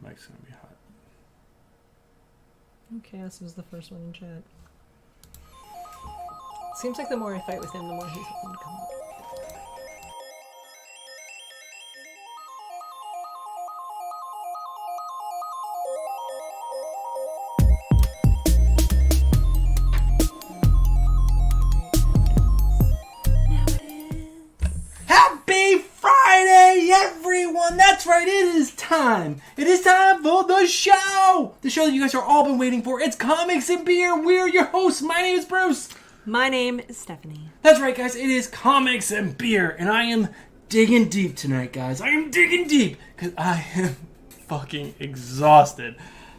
Mike's gonna be hot. Chaos was the first one in chat. Seems like the more I fight with him, the more he's willing to come up. Happy Friday, everyone! That's right, it is time! It is time for the show! The show that you guys are all been waiting for. It's Comics and Beer. We're your hosts. My name is Bruce. My name is Stephanie. That's right, guys. It is Comics and Beer, and I am digging deep tonight, guys. I am digging deep, because I am fucking exhausted.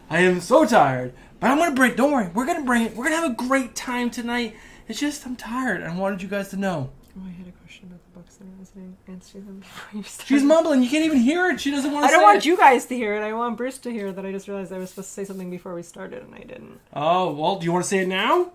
I am so tired, but I'm going to bring it. Don't worry, we're going to bring it. We're going to have a great time tonight. It's just, I'm tired, and I wanted you guys to know. Oh, I had a question about the books that I was going to answer them before you started. She's mumbling. You can't even hear it. She doesn't want to say it. I don't want you guys to hear it. I want Bruce to hear it, that I just realized I was supposed to say something before we started, and I didn't. Oh, well, do you want to say it now?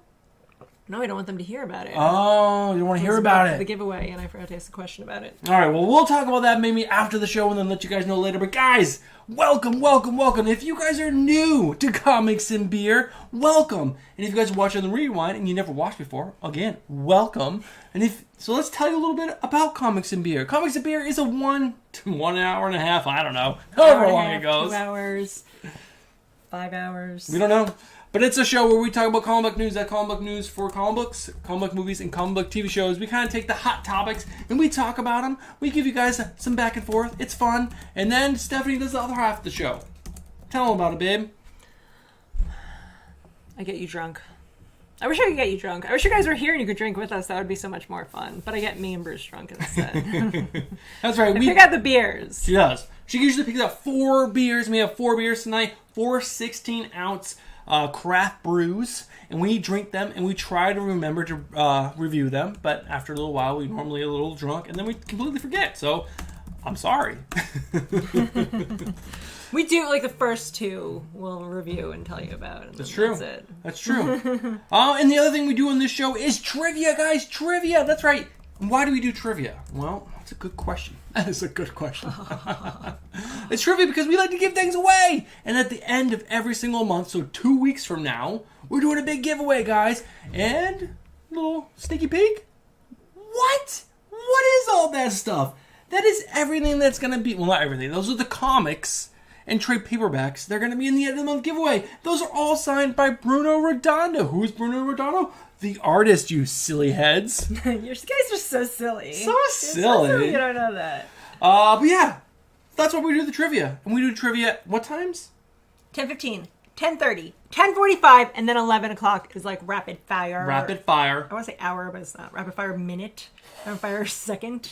No, I don't want them to hear about it. Oh, you want to hear about it? The giveaway, and I forgot to ask a question about it. All right, well, we'll talk about that maybe after the show and then let you guys know later. But guys, welcome, welcome, welcome. If you guys are new to Comics and Beer, welcome. And if you guys are watching the rewind and you never watched before, again, welcome. And so let's tell you a little bit about Comics and Beer. Comics and Beer is a 1 hour and a half, I don't know, however long it goes. 2 hours, 5 hours. We don't know. But it's a show where we talk about comic book news, comic book news for comic books, comic book movies, and comic book TV shows. We kind of take the hot topics and we talk about them. We give you guys some back and forth. It's fun. And then Stephanie does the other half of the show. Tell them about it, babe. I get you drunk. I wish I could get you drunk. I wish you guys were here and you could drink with us. That would be so much more fun. But I get me and Bruce drunk instead. That's right. We pick out the beers. She does. She usually picks out 4 beers. We have 4 beers tonight. 4 16-ounce craft brews, and we drink them, and we try to remember to review them, but after a little while, we normally get a little drunk, and then we completely forget, so I'm sorry. We do, like, the first 2 we'll review and tell you about, and that's true. That's it. That's true. And the other thing we do on this show is trivia, guys, trivia, that's right. And why do we do trivia? Well, that's a good question. That is a good question. It's trivia because we like to give things away. And at the end of every single month, so 2 weeks from now, we're doing a big giveaway, guys. And a little sneaky peek. What? What is all that stuff? That is everything that's going to be... Well, not everything. Those are the comics and trade paperbacks. They're going to be in the end of the month giveaway. Those are all signed by Bruno Redondo. Who is Bruno Redondo? The artist, you silly heads. You guys are so silly. So silly. You don't know that. But yeah, that's what we do the trivia. And we do trivia at what times? 10:15, 10:30, 10:45, and then 11 o'clock is like rapid fire. Rapid fire. I want to say hour, but it's not. Rapid fire minute. Rapid fire second.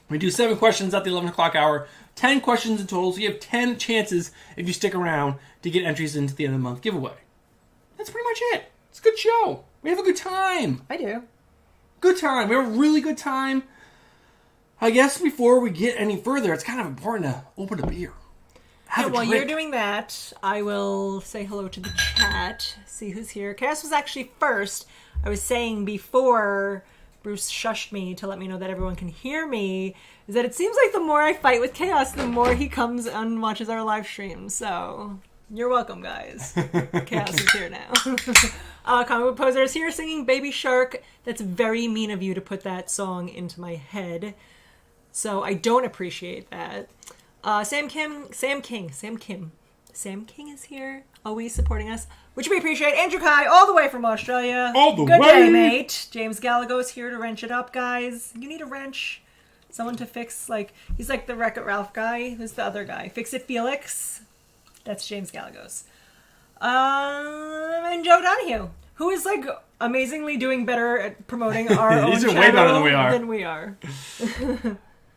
We do 7 questions at the 11 o'clock hour. 10 questions in total. So you have 10 chances, if you stick around, to get entries into the end of the month giveaway. That's pretty much it. It's a good show. We have a good time. I do. Good time. We have a really good time. I guess before we get any further, it's kind of important to open a beer. While you're doing that, I will say hello to the chat. See who's here. Chaos was actually first. I was saying before Bruce shushed me to let me know that everyone can hear me, is that it seems like the more I fight with Chaos, the more he comes and watches our live stream. So... you're welcome, guys. Chaos is here now. Comic Book Poser is here singing Baby Shark. That's very mean of you to put that song into my head. So I don't appreciate that. Sam King is here, always supporting us, which we appreciate. Andrew Kai, all the way from Australia. All the Good way. day, mate. James Gallagher is here to wrench it up, guys. You need a wrench. Someone to fix, like, he's like the Wreck-It Ralph guy. Who's the other guy? Fix It Felix. That's James Galagos. And Joe Donahue, who is like amazingly doing better at promoting our own He's channel way better than we are.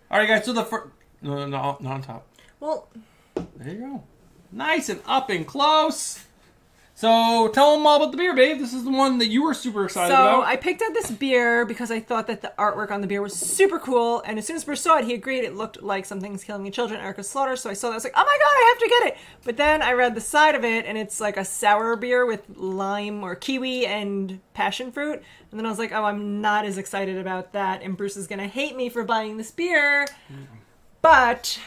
All right, guys. So the first... No, not on top. Well... there you go. Nice and up and close. So tell them all about the beer, babe. This is the one that you were super excited about. So I picked out this beer because I thought that the artwork on the beer was super cool. And as soon as Bruce saw it, he agreed it looked like Something's Killing the Children, Erica Slaughter. So I saw that, I was like, oh my god, I have to get it. But then I read the side of it, and it's like a sour beer with lime or kiwi and passion fruit. And then I was like, oh, I'm not as excited about that. And Bruce is going to hate me for buying this beer. But...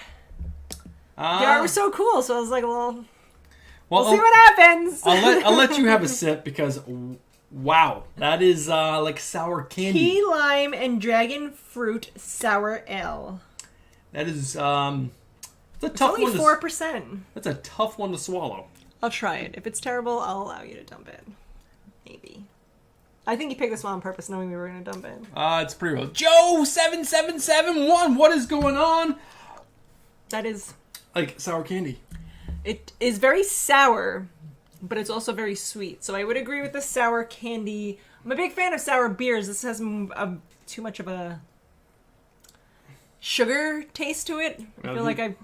The art was so cool, so I was like, well, well, we'll see what happens. I'll let you have a sip because wow, that is like sour candy. Key lime and dragon fruit sour ale. That is it's a It's tough only one. 4%. That's a tough one to swallow. I'll try it. If it's terrible, I'll allow you to dump it. Maybe. I think you picked this one on purpose, knowing we were going to dump it. It's pretty real. Joe7771, what is going on? That is... Like sour candy. It is very sour, but it's also very sweet. So I would agree with the sour candy. I'm a big fan of sour beers. This has too much of a sugar taste to it. I feel like I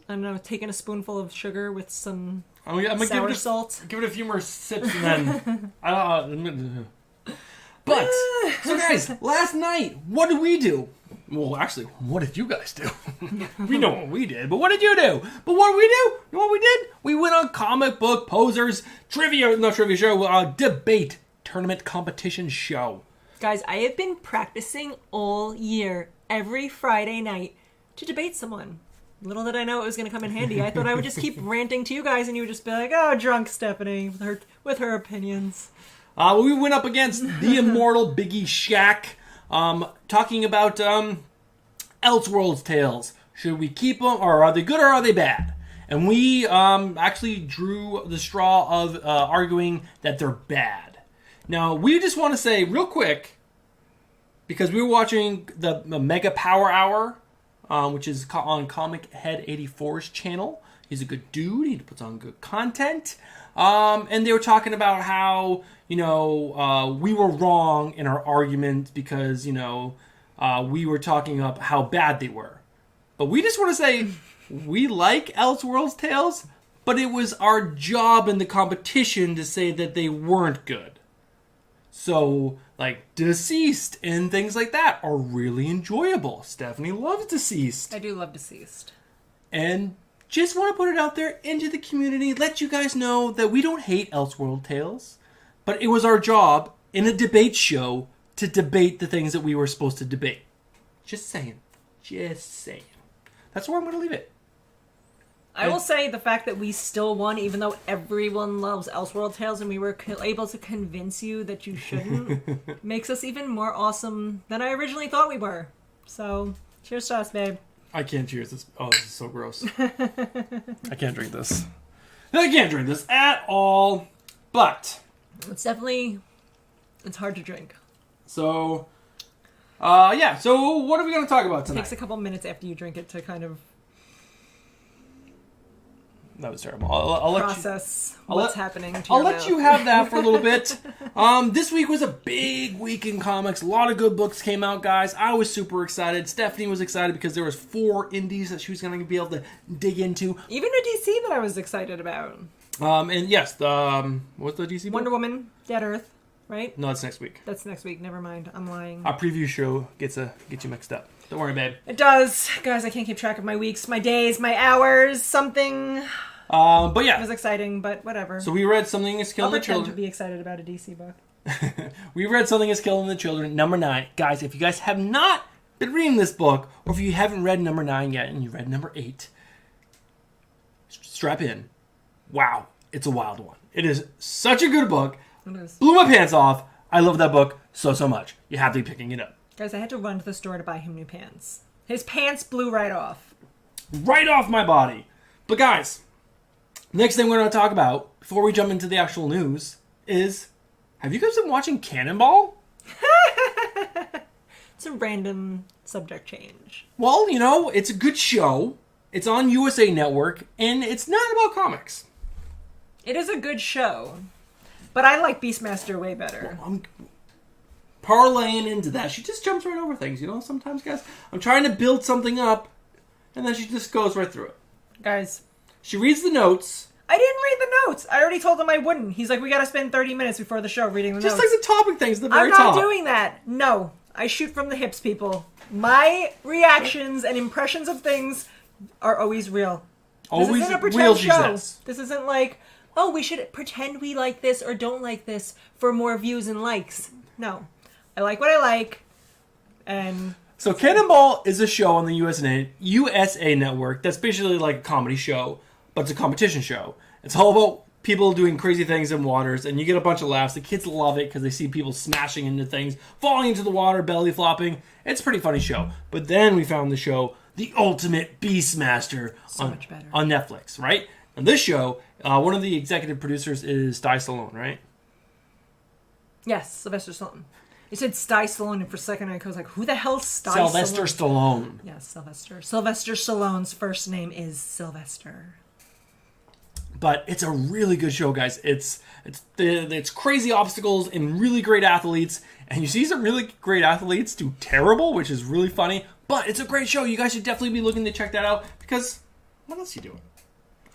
don't know, taking a spoonful of sugar with some I'm gonna sour salt. Give it a few more sips and then... But, so guys, last night, what did we do? Well, actually, what did you guys do? We know what we did, but what did you do? But what did we do? You know what we did? We went on Comic Book Posers trivia show, debate tournament competition show. Guys, I have been practicing all year, every Friday night, to debate someone. Little did I know it was going to come in handy. I thought I would just keep ranting to you guys, and you would just be like, "Oh, drunk Stephanie with her opinions." We went up against the immortal Biggie Shaq, talking about Elseworlds Tales. Should we keep them, or are they good, or are they bad? And we actually drew the straw of arguing that they're bad. Now, we just want to say real quick, because we were watching the Mega Power Hour, which is on Comic Head 84's channel. He's a good dude. He puts on good content. And they were talking about how, we were wrong in our argument because, we were talking up how bad they were. But we just want to say we like Elseworlds Tales, but it was our job in the competition to say that they weren't good. So, like, Deceased and things like that are really enjoyable. Stephanie loves Deceased. I do love Deceased. And just want to put it out there into the community, let you guys know that we don't hate Elseworld Tales, but it was our job in a debate show to debate the things that we were supposed to debate. Just saying. Just saying. That's where I'm going to leave it. I will say the fact that we still won, even though everyone loves Elseworld Tales and we were able to convince you that you shouldn't, makes us even more awesome than I originally thought we were. So, cheers to us, babe. I can't cheers this. Oh, this is so gross. I can't drink this. I can't drink this at all. But it's hard to drink. So, yeah. So, what are we going to talk about tonight? It takes a couple minutes after you drink it to kind of that was terrible. I'll process what's happening to I'll your let mouth. you have that for a little bit. This week was a big week in comics. A lot of good books came out, guys. I was super excited. Stephanie was excited because there was 4 indies that she was going to be able to dig into. Even a DC that I was excited about. And yes, what's the DC book? Wonder Woman, Dead Earth, right? No, it's next week. That's next week. Never mind. I'm lying. Our preview show gets you mixed up. Don't worry, babe. It does. Guys, I can't keep track of my weeks, my days, my hours, something. But yeah. It was exciting, but whatever. So we read Something is Killing the Children. I'll pretend to be excited about a DC book. We read Something is Killing the Children, number 9. Guys, if you guys have not been reading this book, or if you haven't read number 9 yet and you read number 8, strap in. Wow, it's a wild one. It is such a good book. It is. Blew my pants off. I love that book so much. You have to be picking it up. Guys, I had to run to the store to buy him new pants. His pants blew right off. Right off my body. But guys, next thing we're going to talk about, before we jump into the actual news, is, have you guys been watching Cannonball? It's a random subject change. Well, it's a good show. It's on USA Network, and it's not about comics. It is a good show. But I like Beastmaster way better. Well, I'm parlaying into that. She just jumps right over things, sometimes, guys. I'm trying to build something up, and then she just goes right through it. Guys. She reads the notes. I didn't read the notes. I already told him I wouldn't. He's like, we gotta spend 30 minutes before the show reading the Just notes. like the topic things at the very top. I'm top. not doing that. No. I shoot from the hips, people. My reactions and impressions of things are always real. Always this isn't a pretend real, she show. says. This isn't like, oh, we should pretend we like this or don't like this for more views and likes. No. I like what I like, and So Cannonball is a show on the USA Network that's basically like a comedy show, but it's a competition show. It's all about people doing crazy things in waters, and you get a bunch of laughs. The kids love it because they see people smashing into things, falling into the water, belly flopping. It's a pretty funny show. But then we found the show, The Ultimate Beastmaster, much better. on Netflix, right? And this show, one of the executive producers is Di Stallone, right? Yes, Sylvester Stallone. You said Sty Stallone, and for a second I was like, who the hell's Sty Sylvester Stallone? Stallone. Yes, Sylvester. Sylvester Stallone's first name is Sylvester. But it's a really good show, guys. It's crazy obstacles and really great athletes. And you see some really great athletes do terrible, which is really funny. But it's a great show. You guys should definitely be looking to check that out. Because what else are you doing?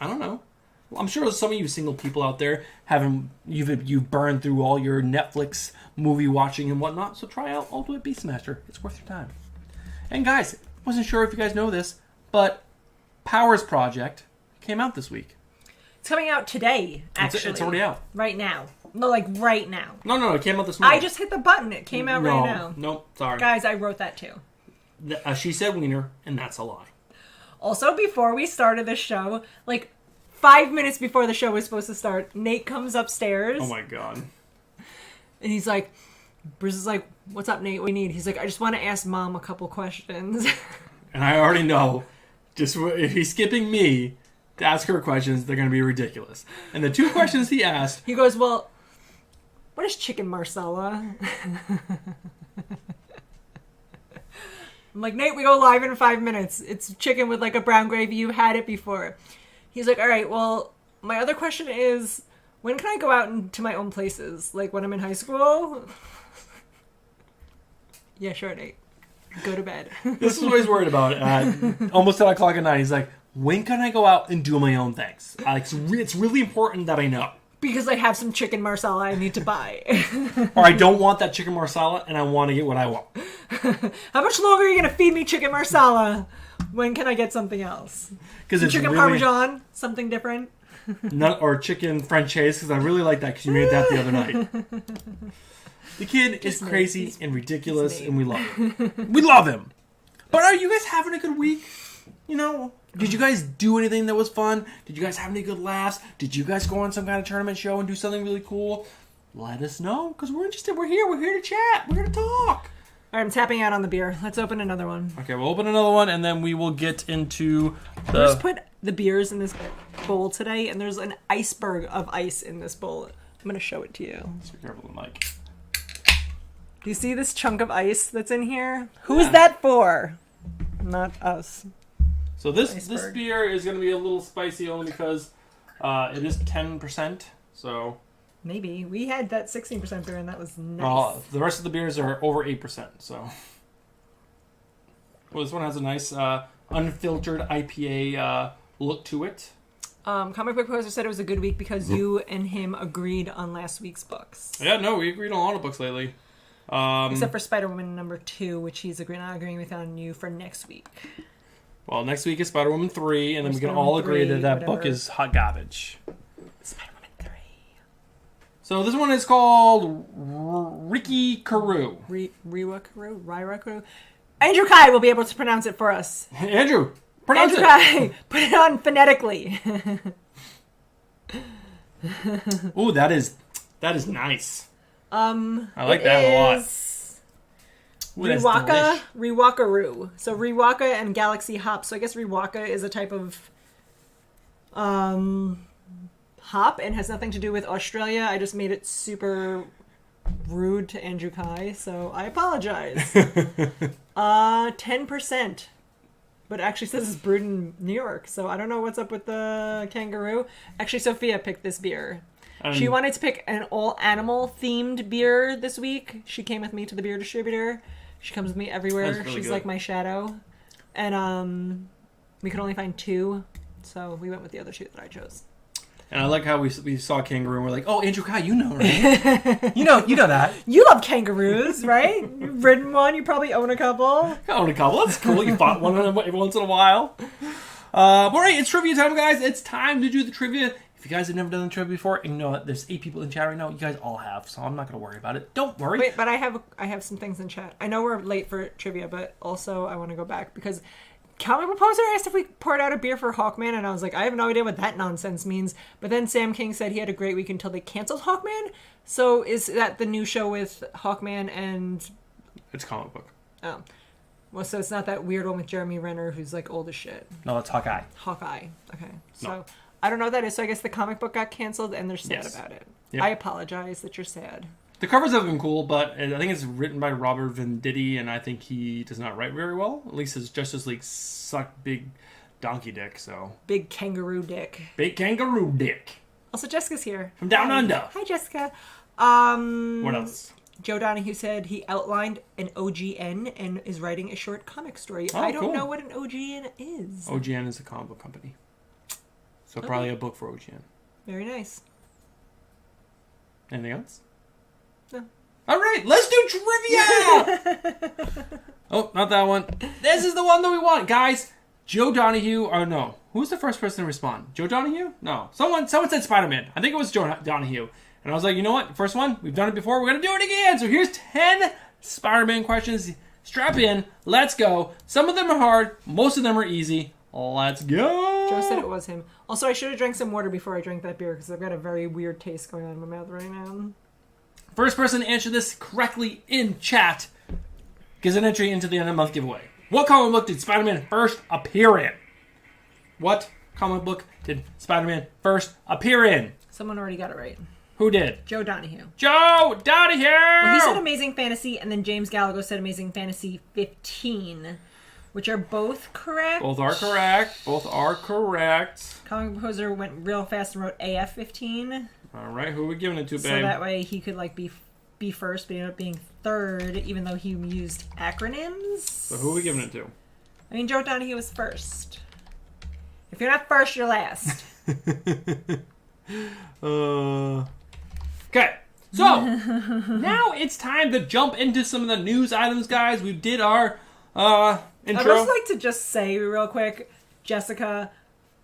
I don't know. Well, I'm sure some of you single people out there you've burned through all your Netflix movie watching and whatnot. So try out Ultimate Beastmaster. It's worth your time. And guys, wasn't sure if you guys know this, but Powers Project came out this week. It's coming out today, actually. It's already out. Right now. No, like right now. No, it came out this morning. I just hit the button. It came out right now. Nope, sorry. Guys, I wrote that too. She said wiener, and that's a lie. Also, before we started the show, like 5 minutes before the show was supposed to start, Nate comes upstairs. Oh my god. And he's like, Bruce is like, what's up, Nate? What do you need? He's like, I just want to ask Mom a couple questions. And I already know, just if he's skipping me to ask her questions, they're going to be ridiculous. And the two questions he asked... He goes, well, what is chicken marsala? I'm like, Nate, we go live in 5 minutes. It's chicken with like a brown gravy. You've had it before. He's like, all right, well, my other question is, when can I go out into my own places? Like when I'm in high school? Yeah, sure, Nate. Go to bed. This is what he's worried about. Almost 10 o'clock at night. He's like, when can I go out and do my own things? It's really important that I know. Because I have some chicken marsala I need to buy. Or I don't want that chicken marsala, and I want to get what I want. How much longer are you going to feed me chicken marsala? When can I get something else? Because it's chicken really, parmesan? Something different? Or chicken franchise, because I really like that, because you made that the other night. The kid is crazy and ridiculous, and we love him. We love him. But are you guys having a good week? You know, did you guys do anything that was fun? Did you guys have any good laughs? Did you guys go on some kind of tournament show and do something really cool? Let us know, because we're interested. We're here. We're here to chat. We're here to talk. All right, I'm tapping out on the beer. Let's open another one. Okay, we'll open another one, and then we will get into I just put the beers in this bowl today, and there's an iceberg of ice in this bowl. I'm going to show it to you. Let's be careful with the mic. Do you see this chunk of ice that's in here? Who's that for? Not us. So this Iceberg. beer is going to be a little spicy only because it is 10%. So Maybe. We had that 16% beer, and that was nice. the rest of the beers are over 8%. So well, this one has a nice unfiltered IPA look to it. Comic Book Poster said it was a good week because you and him agreed on last week's books. Yeah, no, we agreed on a lot of books lately. Except for Spider-Woman #2, which he's not agreeing with on you for next week. Well, next week is Spider-Woman 3, and then we can Spider-Woman all agree 3, that book whatever. is hot garbage. Spider-Woman 3. So this one is called Ricky Carew. Ryra. Andrew Kai will be able to pronounce it for us. Andrew, pronounce Andrew it. Kai, put it on phonetically. Ooh, that is nice. I like it that a lot. is Ooh, that's Riwaka, delish. Riwaka-Roo. So Riwaka and Galaxy Hop. So I guess Riwaka is a type of hop and has nothing to do with Australia. I just made it super rude to Andrew Kai, so I apologize. 10%. But it actually says it's brewed in New York, so I don't know what's up with the kangaroo. Actually, Sophia picked this beer. She wanted to pick an all-animal themed beer this week. She came with me to the beer distributor. She comes with me everywhere. That's really She's good. like my shadow. And we could only find 2, so we went with the other 2 that I chose. And I like how we saw kangaroo and we're like, oh, Andrew Kai, you know, right? you know that. You love kangaroos, right? You've ridden one. You probably own a couple. I own a couple. That's cool. You fought one every once in a while. All right, it's trivia time, guys. It's time to do the trivia. If If you guys have never done the trivia before, and you know that there's 8 people in chat right now, you guys all have, so I'm not going to worry about it. Don't worry. Wait, but I have some things in chat. I know we're late for trivia, but also I want to go back because Comic Proposer asked if we poured out a beer for Hawkman, and I was like, I have no idea what that nonsense means. But then Sam King said he had a great week until they canceled Hawkman. So is that the new show with Hawkman and... It's comic book. Oh. Well, so it's not that weird one with Jeremy Renner who's like old as shit. No, it's Hawkeye. Hawkeye. Okay. So... No. I don't know what that is, so I guess the comic book got canceled and they're sad about it. Yep. I apologize that you're sad. The covers have been cool, but I think it's written by Robert Venditti, and I think he does not write very well. At least his Justice League sucked big donkey dick, so... Big kangaroo dick. Big kangaroo dick. Also, Jessica's here. From Down Under. Hi, Jessica. What else? Joe Donahue said he outlined an OGN and is writing a short comic story. Oh, I don't cool. know what an OGN is. OGN is a comic book company. So probably a book for OGN. Very nice. Anything else? No. All right, let's do trivia! Oh, not that one. This is the one that we want. Guys, Joe Donahue, or no. Who was the first person to respond? Joe Donahue? No. Someone said Spider-Man. I think it was Joe Donahue. And I was like, you know what? First one, we've done it before. We're going to do it again. So here's 10 Spider-Man questions. Strap in. Let's go. Some of them are hard. Most of them are easy. Let's go. Joe said it was him. Also, I should have drank some water before I drank that beer because I've got a very weird taste going on in my mouth right now. First person to answer this correctly in chat gets an entry into the end of the month giveaway. What comic book did Spider-Man first appear in? What comic book did Spider-Man first appear in? Someone already got it right. Who did? Joe Donahue. Joe Donahue! Well, he said Amazing Fantasy, and then James Gallagher said Amazing Fantasy 15, which are both correct. Both are correct. Both are correct. Comic Proposer went real fast and wrote AF 15. All right, who are we giving it to, babe? So that way he could like be first, but he ended up being third, even though he used acronyms. So who are we giving it to? I mean, Joe Donahue was first. If you're not first, you're last. Okay, so now it's time to jump into some of the news items, guys. We did our intro. I'd also like to just say real quick, Jessica,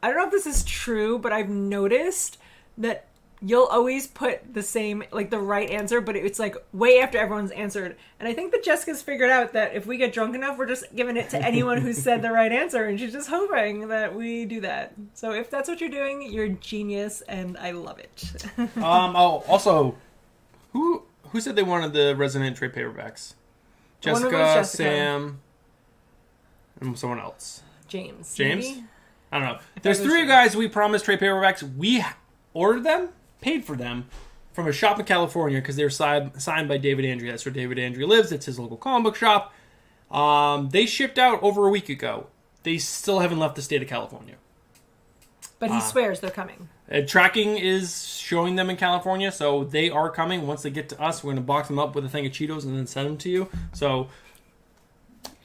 I don't know if this is true, but I've noticed that you'll always put the same, like the right answer, but it's like way after everyone's answered. And I think that Jessica's figured out that if we get drunk enough, we're just giving it to anyone who said the right answer, and she's just hoping that we do that. So if that's what you're doing, you're a genius, and I love it. Also, who said they wanted the Resident trade paperbacks? One of them was Jessica, Jessica. Sam, and someone else. James. James? Maybe? I don't know. There's it was 3 James. guys we promised trade paperbacks. We ordered them, paid for them, from a shop in California because they were signed by David Andrew. That's where David Andrew lives. It's his local comic book shop. They shipped out over a week ago. They still haven't left the state of California. But he swears they're coming. Tracking is showing them in California, so they are coming. Once they get to us, we're going to box them up with a thing of Cheetos and then send them to you. So,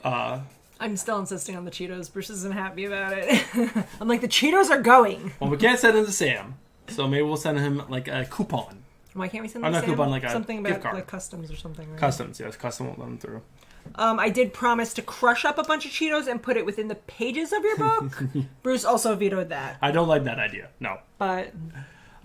I'm still insisting on the Cheetos. Bruce isn't happy about it. I'm like, the Cheetos are going. well, we can't send them to Sam. So maybe we'll send him like a coupon. Why can't we send I'm them not to Sam? coupon, like a something gift about card. like customs or something? Right? Customs, yes. Custom won't let them through. I did promise to crush up a bunch of Cheetos and put it within the pages of your book. Bruce also vetoed that. I don't like that idea. No. But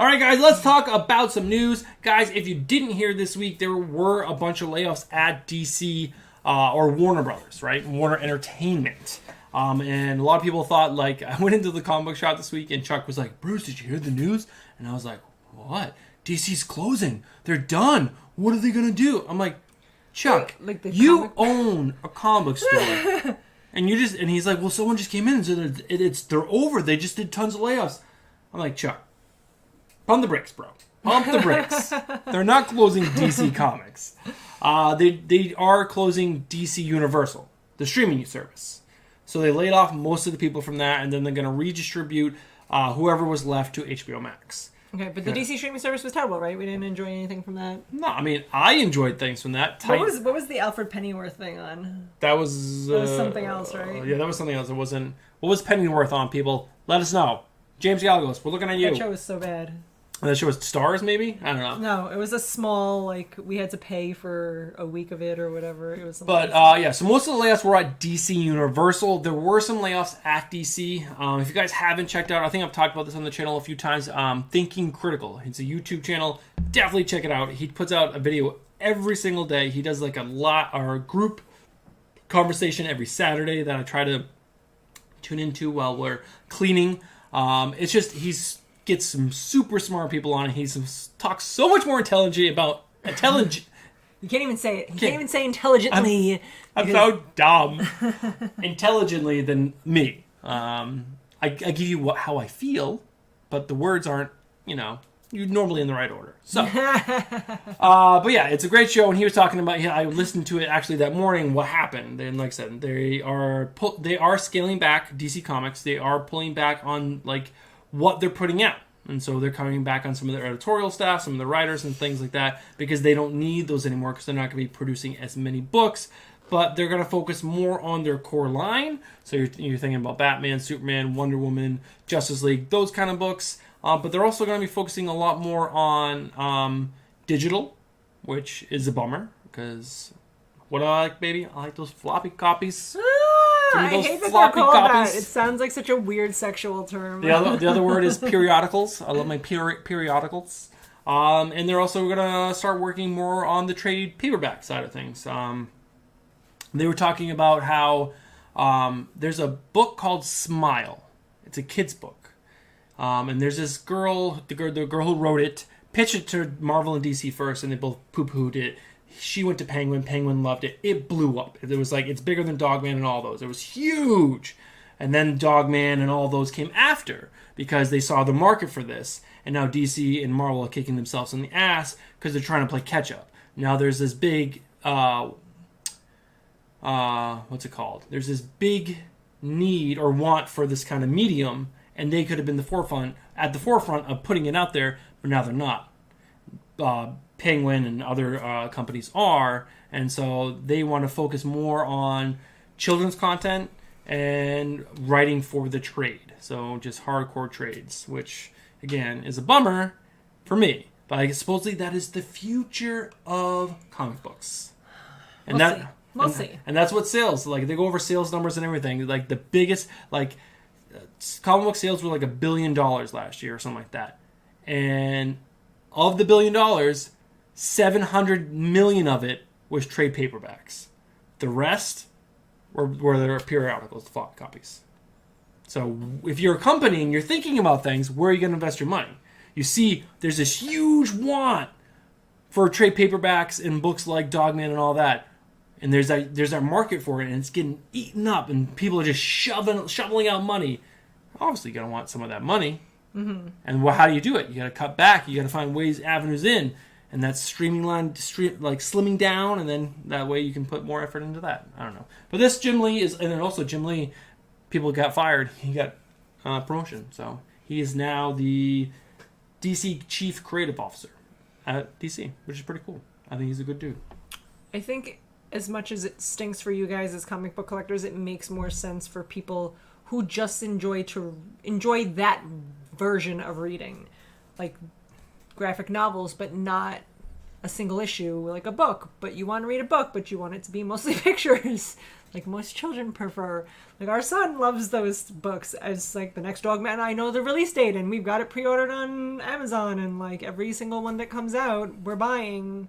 All right, guys, let's talk about some news. Guys, if you didn't hear this week, there were a bunch of layoffs at DC or Warner Brothers, right? Warner Entertainment. And a lot of people thought, like, I went into the comic book shop this week and Chuck was like, Bruce, did you hear the news? And I was like, what? DC's closing. They're done. What are they going to do? I'm like, Chuck, Like the you own a comic book store. and he's like, well, someone just came in and said they're over. They just did tons of layoffs. I'm like, Chuck, pump the brakes, bro. Pump the brakes. They're not closing DC Comics. They are closing DC Universal, the streaming service. So they laid off most of the people from that, and then they're going to redistribute whoever was left to HBO Max. okay, but the DC streaming service was terrible, right? We didn't enjoy anything from that. No, I mean, I enjoyed things from that. What was the Alfred Pennyworth thing on? That was something else, right? Yeah, that was something else. It wasn't. What was Pennyworth on, people? Let us know. James Galagos, we're looking at you. That show was so bad. That show was Stars, maybe? I don't know. No, it was a small, like, we had to pay for a week of it or whatever. It was. But, yeah, so most of the layoffs were at DC Universal. There were some layoffs at DC. If you guys haven't checked out, I think I've talked about this on the channel a few times, Thinking Critical. It's a YouTube channel. Definitely check it out. He puts out a video every single day. He does, like, a group conversation every Saturday that I try to tune into while we're cleaning. It's just, gets some super smart people on. He talks so much more intelligent. You can't even say it. You can't even say intelligently. I'm so dumb. Intelligently than me. I give you how I feel, but the words aren't, you're normally in the right order. So, but yeah, it's a great show. And he was talking about, I listened to it actually that morning. What happened? And like I said, they are scaling back DC Comics. They are pulling back on like what they're putting out. And so they're coming back on some of their editorial staff, some of the writers and things like that, because they don't need those anymore because they're not going to be producing as many books, but they're going to focus more on their core line. So you're thinking about Batman, Superman, Wonder Woman, Justice League, those kind of books. But they're also going to be focusing a lot more on digital, which is a bummer because what do I like, baby? I like those floppy copies. I hate that they're called that. It sounds like such a weird sexual term. The other word is periodicals. I love my periodicals. And they're also going to start working more on the trade paperback side of things. They were talking about how there's a book called Smile. It's a kid's book. And there's this girl, the girl who wrote it, pitched it to Marvel and DC first, and they both poo-pooed it. She went to Penguin. Penguin loved it. It blew up. It was like, it's bigger than Dogman and all those. It was huge. And then Dogman and all those came after because they saw the market for this. And now DC and Marvel are kicking themselves in the ass because they're trying to play catch up. Now there's this big, what's it called? There's this big need or want for this kind of medium, and they could have been at the forefront of putting it out there, but now they're not. Penguin and other companies are, and so they want to focus more on children's content and writing for the trade. So just hardcore trades, which again is a bummer for me. But supposedly that is the future of comic books. And We'll see. And that's what sales, like they go over sales numbers and everything. Like the biggest, comic book sales were like $1 billion last year or something like that. And of the $1 billion, 700 million of it was trade paperbacks. The rest were their periodicals, the flop copies. So if you're a company and you're thinking about things, where are you going to invest your money? You see, there's this huge want for trade paperbacks and books like Dogman and all that. And there's that market for it, and it's getting eaten up, and people are just shoveling out money. Obviously, you're going to want some of that money. Mm-hmm. And how do you do it? You got to cut back. You got to find avenues in. And that's slimming down, and then that way you can put more effort into that. I don't know. But this Jim Lee and then also Jim Lee, people got fired. He got promotion. So he is now the DC Chief Creative Officer at DC, which is pretty cool. I think he's a good dude. I think as much as it stinks for you guys as comic book collectors, it makes more sense for people who just enjoy that version of reading. Like graphic novels, but not a single issue like a book. But you want to read a book, but you want it to be mostly pictures, like most children prefer. Like our son loves those books. As like the next Dogman, I know the release date, and we've got it pre-ordered on Amazon, and like every single one that comes out, we're buying.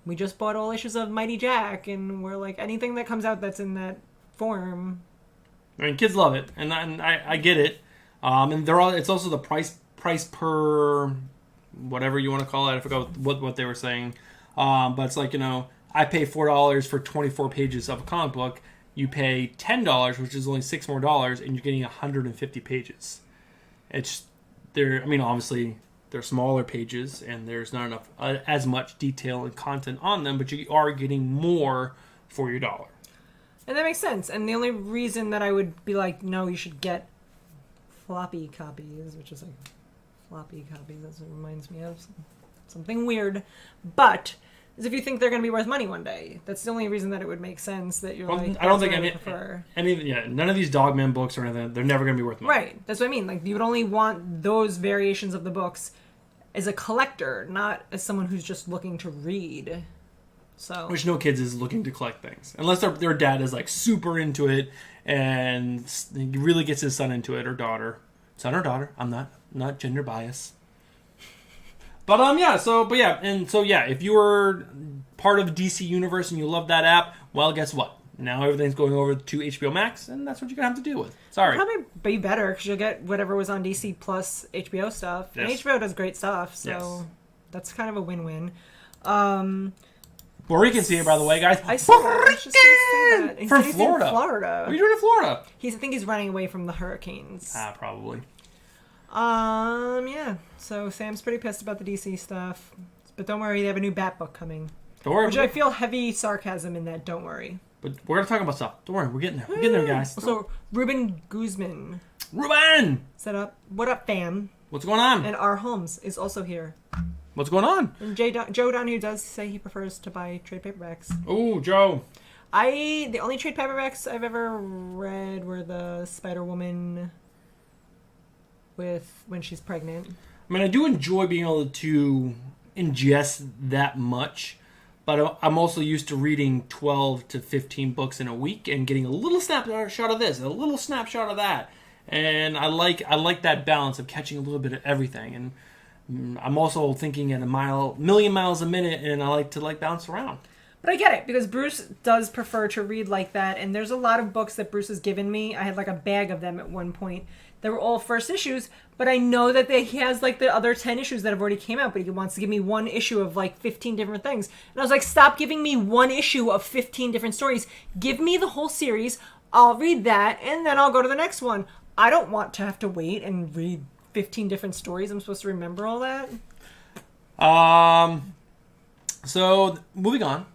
We just bought all issues of Mighty Jack, and we're like anything that comes out that's in that form. I mean, kids love it, and I get it. And it's also the price per whatever you want to call it. I forgot what they were saying. But it's like, I pay $4 for 24 pages of a comic book. You pay $10, which is only $6 more, and you're getting 150 pages. Obviously they're smaller pages, and there's not enough as much detail and content on them, but you are getting more for your dollar. And that makes sense. And the only reason that I would be like, no, you should get floppy copies, which is like floppy copies. That's what reminds me of something weird. But is if you think they're going to be worth money one day. That's the only reason that it would make sense that you're I don't think none of these Dogman books or anything, they're never going to be worth money. Right. That's what I mean. Like you would only want those variations of the books as a collector, not as someone who's just looking to read. So, which no kids is looking to collect things unless their dad is like super into it and he really gets his son into it, or daughter, I'm not gender bias. But if you were part of DC Universe and you love that app, well, guess what? Now everything's going over to HBO Max, and that's what you're gonna have to deal with. Sorry. It'll probably be better because you'll get whatever was on DC plus HBO stuff. Yes. And HBO does great stuff, so that's kind of a win-win. Puerto Rican here, by the way, guys. I saw that. I was just gonna say that. He From said he's Florida. in Florida. What are you doing in Florida? I think he's running away from the hurricanes. Probably. Yeah. So Sam's pretty pissed about the DC stuff, but don't worry, they have a new Bat book coming. Don't worry. Which I feel heavy sarcasm in that. Don't worry. But we're gonna talk about stuff. Don't worry, we're getting there. We're getting there, guys. So Ruben Guzman Ruben, set up. What up, fam? what's going on? And R. Holmes is also here. What's going on? And Joe Donahue does say he prefers to buy trade paperbacks. Oh, Joe. The only trade paperbacks I've ever read were the Spider-Woman when she's pregnant. I mean, I do enjoy being able to ingest that much, but I'm also used to reading 12 to 15 books in a week and getting a little snapshot of this, and a little snapshot of that. And I like that balance of catching a little bit of everything. And I'm also thinking at a million miles a minute, and I like to bounce around. But I get it, because Bruce does prefer to read like that, and there's a lot of books that Bruce has given me. I had like a bag of them at one point. They were all first issues, but I know that he has like the other 10 issues that have already came out, but he wants to give me one issue of like 15 different things. And I was like, stop giving me one issue of 15 different stories. Give me the whole series. I'll read that, and then I'll go to the next one. I don't want to have to wait and read 15 different stories. I'm supposed to remember all that. So, moving on.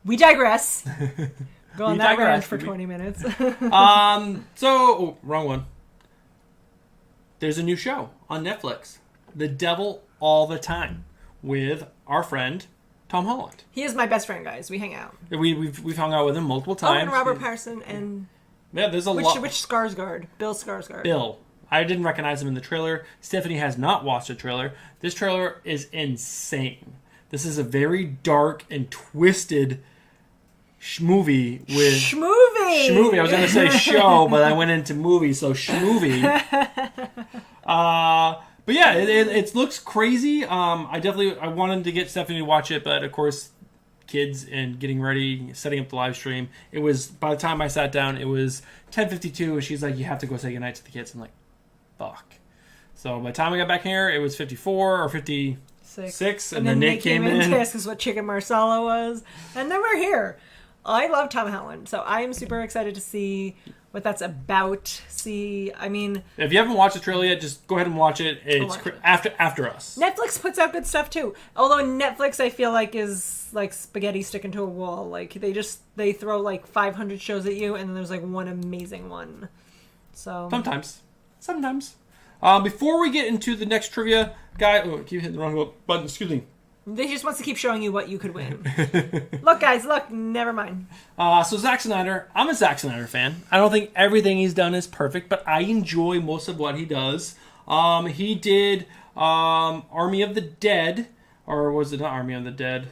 We digress. Go on that rant for We- 20 minutes. Wrong one. There's a new show on Netflix, The Devil All the Time, with our friend Tom Holland. He is my best friend, guys. We hang out. We've hung out with him multiple times. Oh, and Robert Pattinson and Yeah, there's a lot. which Skarsgård? Bill Skarsgård. Bill. I didn't recognize him in the trailer. Stephanie has not watched the trailer. This trailer is insane. This is a very dark and twisted movie with... Schmovie. I was going to say show, but I went into movie, so schmovie. But yeah, it looks crazy. I wanted to get Stephanie to watch it, but of course, kids and getting ready, setting up the live stream. It was, by the time I sat down, it was 10:52, and she's like, you have to go say goodnight to the kids. I'm like, fuck. So by the time I got back here, it was 54 or 56, and then Nate came in. to ask us what chicken marsala was, and then we're here. I love Tom Holland, so I am super excited to see what that's about. If you haven't watched the trailer yet, just go ahead and watch it. It's after us. Netflix puts out good stuff too. Although Netflix, I feel like, is like spaghetti sticking to a wall. Like they throw like 500 shows at you, and then there's like one amazing one. So sometimes. Before we get into the next trivia, guy, keep hitting the wrong button. Excuse me. They just wants to keep showing you what you could win. Look, guys, never mind. So Zack Snyder, I'm a Zack Snyder fan. I don't think everything he's done is perfect, but I enjoy most of what he does. He did Army of the Dead, or was it not Army of the Dead?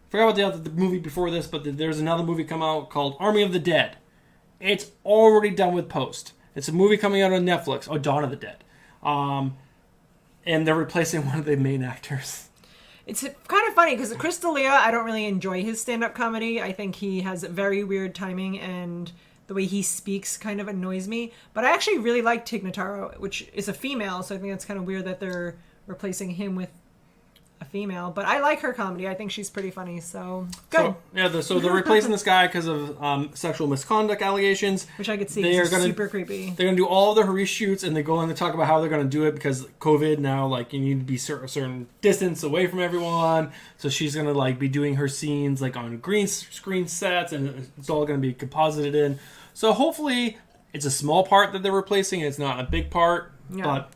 Forgot about the movie before this, but there's another movie come out called Army of the Dead. It's already done with post. It's a movie coming out on Netflix. Oh, Dawn of the Dead. And they're replacing one of the main actors. It's kind of funny because Chris D'Elia, I don't really enjoy his stand-up comedy. I think he has very weird timing, and the way he speaks kind of annoys me. But I actually really like Tig Notaro, which is a female, so I think it's kind of weird that they're replacing him with a female. But I like her comedy. I think she's pretty funny, so good. So they're replacing this guy because of sexual misconduct allegations. Which I could see is super creepy. They're going to do all the reshoots, and they go on to talk about how they're going to do it because COVID now, like, you need to be a certain distance away from everyone. So she's going to, be doing her scenes, on green screen sets, and it's all going to be composited in. So hopefully it's a small part that they're replacing, and it's not a big part. Yeah. But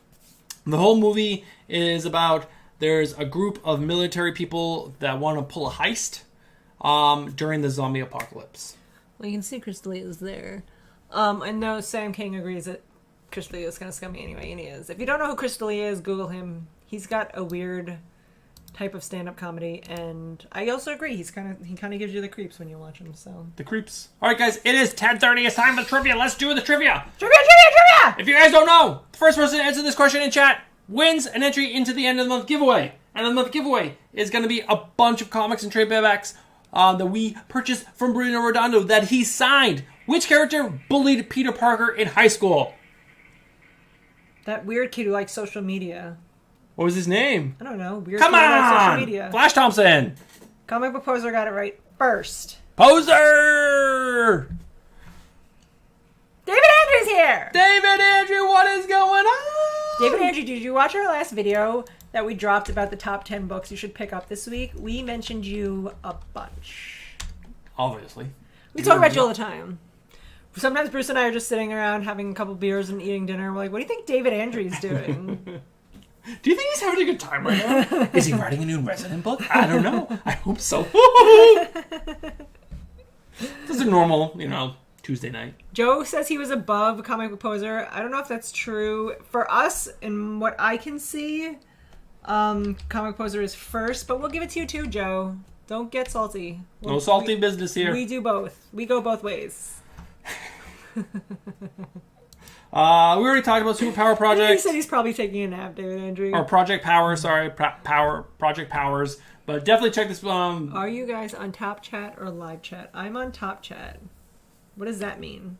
the whole movie is about... There's a group of military people that want to pull a heist during the zombie apocalypse. Well, you can see Chris D'Elia is there. And no, Sam King agrees that Chris D'Elia is kind of scummy anyway, and he is. If you don't know who Chris D'Elia is, Google him. He's got a weird type of stand-up comedy, and I also agree. He kind of gives you the creeps when you watch him. So The creeps. All right, guys, it is 10:30. It's time for the trivia. Let's do the trivia. Trivia! If you guys don't know, the first person to answer this question in chat wins an entry into the end of the month giveaway. And the month giveaway is going to be a bunch of comics and trade paperbacks that we purchased from Bruno Redondo that he signed. Which character bullied Peter Parker in high school? That weird kid who likes social media. What was his name? I don't know. Weird Come kid who likes social on! media. Flash Thompson! Comic Book Poser got it right first. Poser! David Andrews here! David Andrew, what is going on? David Andrew, did you watch our last video that we dropped about the top 10 books you should pick up this week? We mentioned you a bunch. Obviously. We talk about you all the time. Sometimes Bruce and I are just sitting around having a couple beers and eating dinner. We're like, what do you think David Andrews doing? Do you think he's having a good time right now? Is he writing a new Resident book? I don't know. I hope so. This is a normal, Tuesday night. Joe says he was above Comic Book Poser. I don't know if that's true. For us, and what I can see, Comic Book Poser is first, but we'll give it to you too, Joe. Don't get salty. No salty business here. We do both. We go both ways. We already talked about Superpower Project. He said he's probably taking a nap, David Andrew. Or Project Power, sorry. Project Powers. But definitely check this. Are you guys on Top Chat or Live Chat? I'm on Top Chat. What does that mean?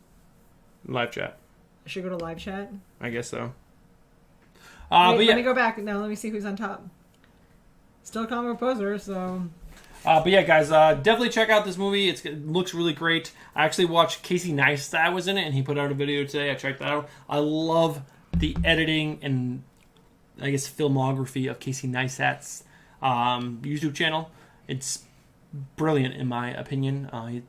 Live chat. I should go to Live Chat? I guess so. Wait, let me go back. Now let me see who's on top. Still Comic Book Poser, so... but yeah, guys, definitely check out this movie. It looks really great. I actually watched Casey Neistat was in it, and he put out a video today. I checked that out. I love the editing and, I guess, filmography of Casey Neistat's YouTube channel. It's brilliant, in my opinion. I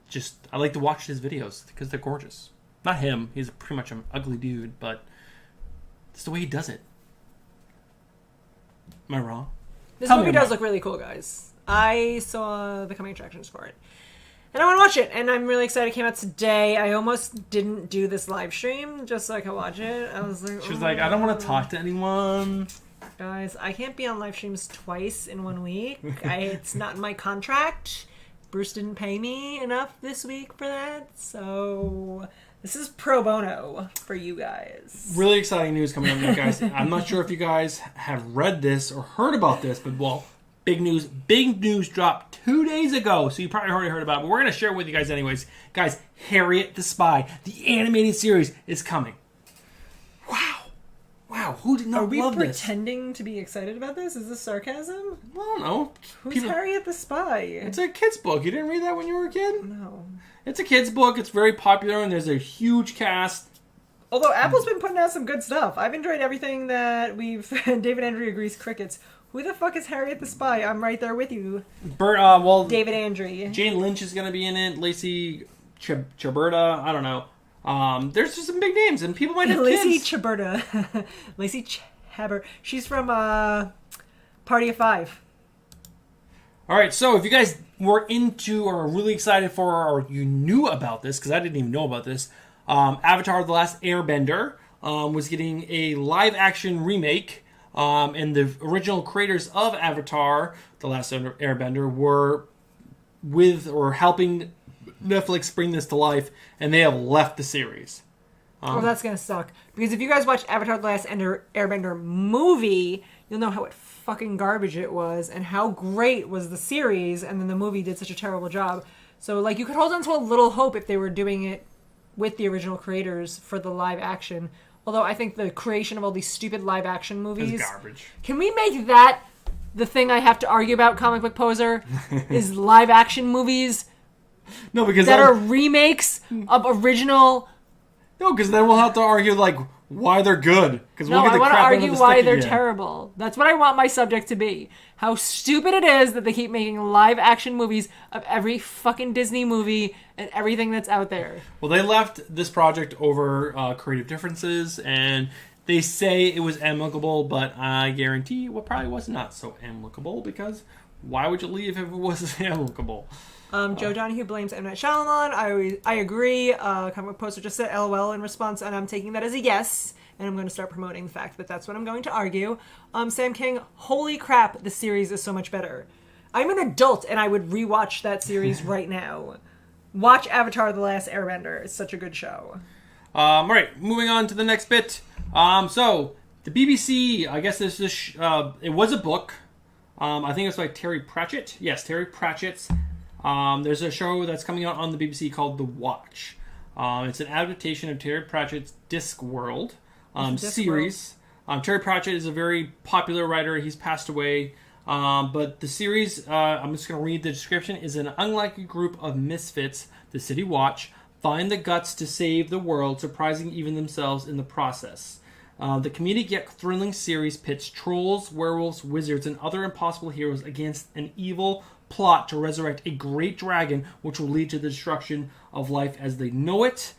like to watch his videos because they're gorgeous. Not him. He's pretty much an ugly dude, but it's the way he does it. Am I wrong? This movie does look really cool, guys. I saw the coming attractions for it. And I want to watch it. And I'm really excited it came out today. I almost didn't do this live stream just so I could watch it. I was like... She was like, I don't want to talk to anyone. Guys, I can't be on live streams twice in 1 week. It's not in my contract. Bruce didn't pay me enough this week for that. So... this is pro bono for you guys. Really exciting news coming up now, guys. I'm not sure if you guys have read this or heard about this, but, well, big news. Big news dropped 2 days ago, so you probably already heard about it, but we're going to share it with you guys anyways. Guys, Harriet the Spy, the animated series, is coming. Wow, who did not love this? Are we pretending to be excited about this? Is this sarcasm? I don't know. Who's Harriet the Spy? It's a kid's book. You didn't read that when you were a kid? No. It's a kid's book. It's very popular, and there's a huge cast. Although Apple's been putting out some good stuff. I've enjoyed everything that we've... David Andrew agrees crickets. Who the fuck is Harriet the Spy? I'm right there with you. David Andrew. Jane Lynch is going to be in it. Lacey Chaberta. I don't know. There's just some big names, and people might have Lacey kids. Chaberta. Lacey Chaber. She's from Party of Five. All right, so if you guys were into or really excited for, or you knew about this, because I didn't even know about this, Avatar: The Last Airbender was getting a live-action remake, and the original creators of Avatar: The Last Airbender were with or helping Netflix bring this to life, and they have left the series. Well, that's going to suck. Because if you guys watch Avatar: The Last Airbender movie, you'll know how fucking garbage it was and how great was the series, and then the movie did such a terrible job. So, like, you could hold on to a little hope if they were doing it with the original creators for the live action. Although I think the creation of all these stupid live action movies... It's garbage. Can we make that the thing I have to argue about, Comic Book Poser? Is live action movies... No, because that are remakes of original... No, because then we'll have to argue, like, why they're good. No, I want to argue why they're terrible. That's what I want my subject to be. How stupid it is that they keep making live-action movies of every fucking Disney movie and everything that's out there. Well, they left this project over creative differences, and they say it was amicable, but I guarantee it probably was not so amicable, because why would you leave if it was amicable? Joe Donahue blames M. Night Shyamalan. I agree. Comic Book Poster just said LOL in response, and I'm taking that as a yes, and I'm going to start promoting the fact that that's what I'm going to argue. Sam King, holy crap, the series is so much better. I'm an adult, and I would rewatch that series right now. Watch Avatar: The Last Airbender. It's such a good show. All right, moving on to the next bit. So the BBC, I guess this is it was a book. I think it's by Terry Pratchett. Yes, Terry Pratchett's. There's a show that's coming out on the BBC called The Watch. It's an adaptation of Terry Pratchett's Discworld series. Terry Pratchett is a very popular writer. He's passed away. But the series, I'm just going to read the description, is an unlikely group of misfits, the City Watch, find the guts to save the world, surprising even themselves in the process. The comedic yet thrilling series pits trolls, werewolves, wizards, and other impossible heroes against an evil plot to resurrect a great dragon, which will lead to the destruction of life as they know it.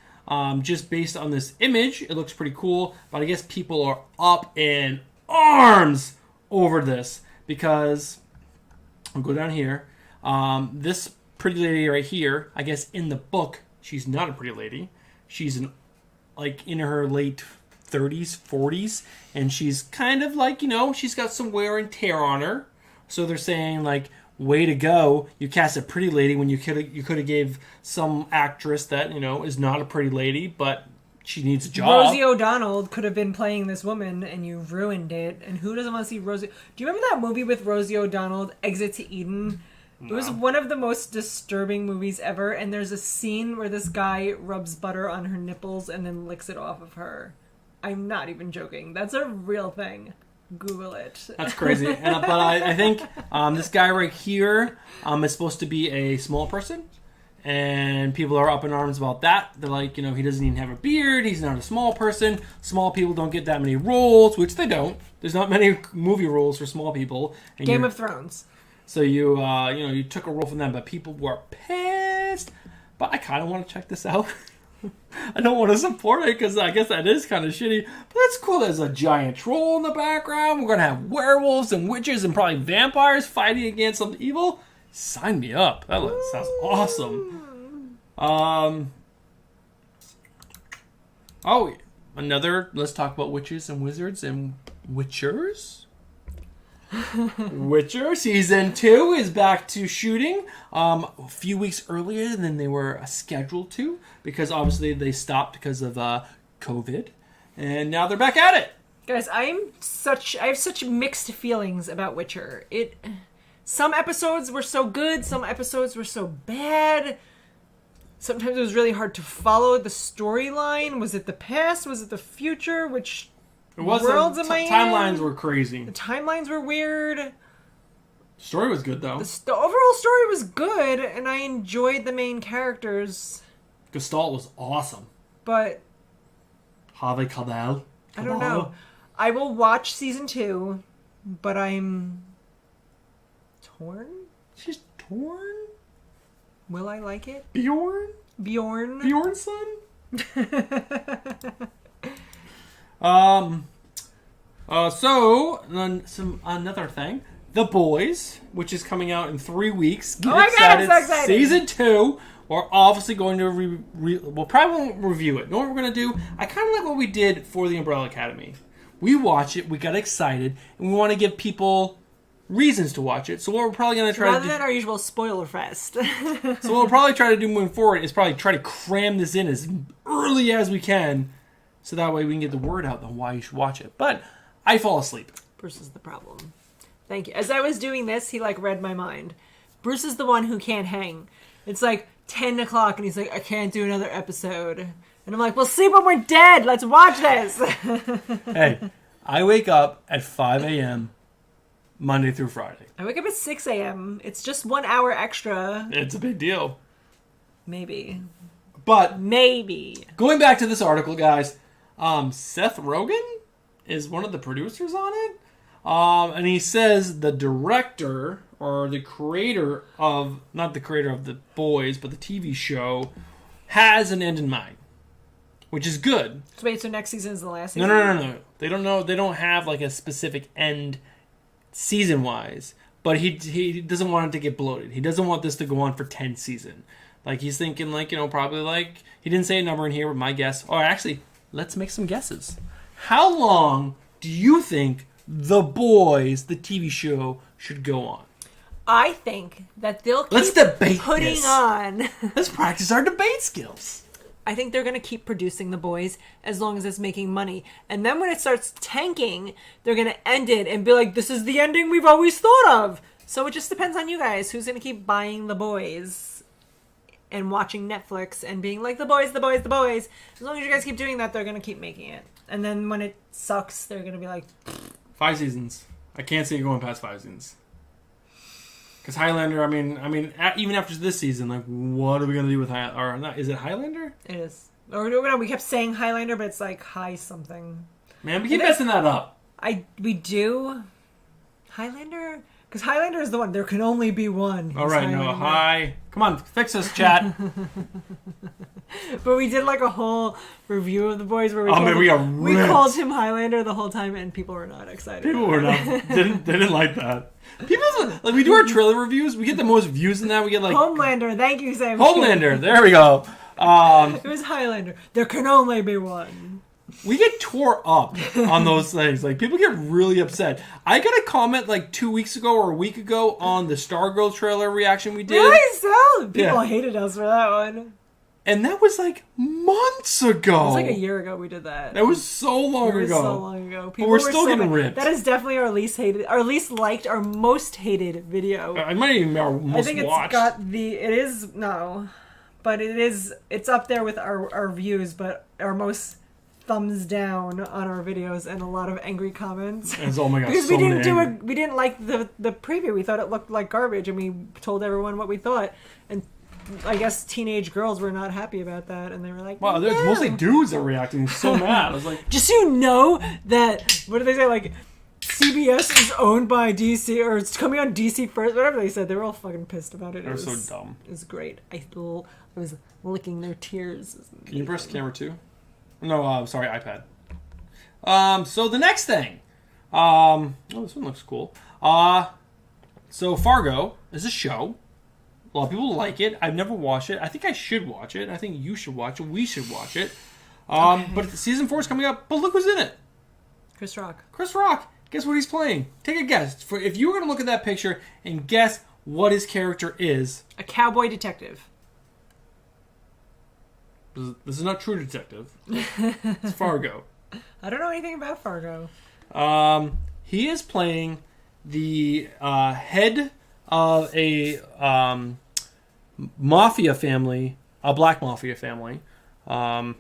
Just based on this image, it looks pretty cool, but I guess people are up in arms over this. Because, I'll go down here, this pretty lady right here, I guess in the book, she's not a pretty lady. She's in her late 30s, 40s, and she's kind of like, she's got some wear and tear on her. So they're saying, like, way to go, you cast a pretty lady when you could have gave some actress that, is not a pretty lady, but she needs a job. Rosie O'Donnell could have been playing this woman, and you ruined it. And who doesn't want to see Rosie? Do you remember that movie with Rosie O'Donnell, Exit to Eden? No. It was one of the most disturbing movies ever. And there's a scene where this guy rubs butter on her nipples and then licks it off of her. I'm not even joking. That's a real thing. Google it. That's crazy. But I think this guy right here is supposed to be a small person. And people are up in arms about that. They're like, he doesn't even have a beard. He's not a small person. Small people don't get that many roles, which they don't. There's not many movie roles for small people. And Game of Thrones. So you took a role from them, but people were pissed. But I kind of want to check this out. I don't want to support it because I guess that is kind of shitty. But that's cool. There's a giant troll in the background. We're going to have werewolves and witches and probably vampires fighting against some evil. Sign me up. That sounds awesome. Let's talk about witches and wizards and witchers. Witcher Season 2 is back to shooting a few weeks earlier than they were scheduled to, because obviously they stopped because of COVID, and now they're back at it. Guys, I have such mixed feelings about Witcher. Some episodes were so good, some episodes were so bad. Sometimes it was really hard to follow the storyline. Was it the past? Was it the future? Which worlds am I in? Timelines were crazy. The timelines were weird. Story was good, though. The overall story was good, and I enjoyed the main characters. Gestalt was awesome. But Harvey Keitel. I don't know. I will watch Season 2, but I'm torn? She's torn? Will I like it? Bjorn? Bjorn's son? Another thing. The Boys, which is coming out in 3 weeks. Get excited. I'm so excited. Season 2. We're obviously going to we'll probably won't review it. You know what we're going to do? I kind of like what we did for the Umbrella Academy. We watch it, we got excited, and we want to give people reasons to watch it. So what we're probably going to try rather than our usual spoiler fest. So what we'll probably try to do moving forward is probably try to cram this in as early as we can, so that way we can get the word out on why you should watch it. But I fall asleep. Bruce is the problem. Thank you. As I was doing this, he read my mind. Bruce is the one who can't hang. It's 10 o'clock and he's like, I can't do another episode. And I'm like, well, sleep when we're dead. Let's watch this. Hey, I wake up at 5 a.m. Monday through Friday. I wake up at 6 a.m. It's just 1 hour extra. It's a big deal. Maybe. But maybe. Going back to this article, guys, Seth Rogen is one of the producers on it. And he says the director or the creator of, not the creator of The Boys, but the TV show, has an end in mind. Which is good. So wait, so next season is the last season? No. They don't know. They don't have a specific end season-wise. But he doesn't want it to get bloated. He doesn't want this to go on for 10 seasons. He's thinking, probably he didn't say a number in here, but my guess. Or actually, let's make some guesses. how long do you think The Boys, the TV show, should go on? I think that they'll keep Let's debate putting this. on. Let's practice our debate skills. I think they're going to keep producing The Boys as long as it's making money. And then when it starts tanking, they're going to end it and be like, this is the ending we've always thought of. So it just depends on you guys. Who's going to keep buying The Boys and watching Netflix and being like, The Boys, The Boys, The Boys. As long as you guys keep doing that, they're going to keep making it. And then when it sucks, they're going to be like... 5 seasons. I can't see it going past 5 seasons. Because Highlander, I mean, even after this season, like, what are we gonna do with Highlander? Or not? Is it Highlander? It is. Or no, we kept saying Highlander, but it's like high something. Man, we keep messing that up. We do Highlander, because Highlander is the one. There can only be one. All right, no, hi. Come on, fix us, chat. But we did like a whole review of The Boys where we we called him Highlander the whole time, and people were not excited. People were not. They didn't like that. People like we do our trailer reviews. We get the most views in that. We get like Homelander. Thank you, Sam. Homelander. There we go. It was Highlander. There can only be one. We get tore up on those things. Like, people get really upset. I got a comment like 2 weeks ago or a week ago on the Stargirl trailer reaction we did. Really? So people Yeah. hated us for that one. And that was like months ago. It was like a year ago we did that. That was so long It was ago. so long ago. But we're were still so getting mad. ripped. That is definitely our least hated, our least liked, our most hated video. I might even be our most I think watched. It's up there with our views, but our most thumbs down on our videos and a lot of angry comments. And oh my god, Because so we didn't like the preview. We thought it looked like garbage, and we told everyone what we thought. And I guess teenage girls were not happy about that, and they were like, Wow, there's "No." mostly dudes that were reacting so mad. I was like, Just so you know that, what did they say, like, CBS is owned by DC, or it's coming on DC first, whatever they said. They were all fucking pissed about it. they were so dumb. It was great. I was licking their tears. Can you press camera 2? No, sorry, iPad. So the next thing. Oh, this one looks cool. So Fargo is a show. A lot of people like it. I've never watched it. I think I should watch it. I think you should watch it. We should watch it. But season 4 is coming up. But look who's in it. Chris Rock. Chris Rock. Guess what he's playing? Take a guess. If you were going to look at that picture and guess what his character is. A cowboy detective. This is not True Detective. It's Fargo. I don't know anything about Fargo. He is playing the head of a mafia family, a black mafia family. And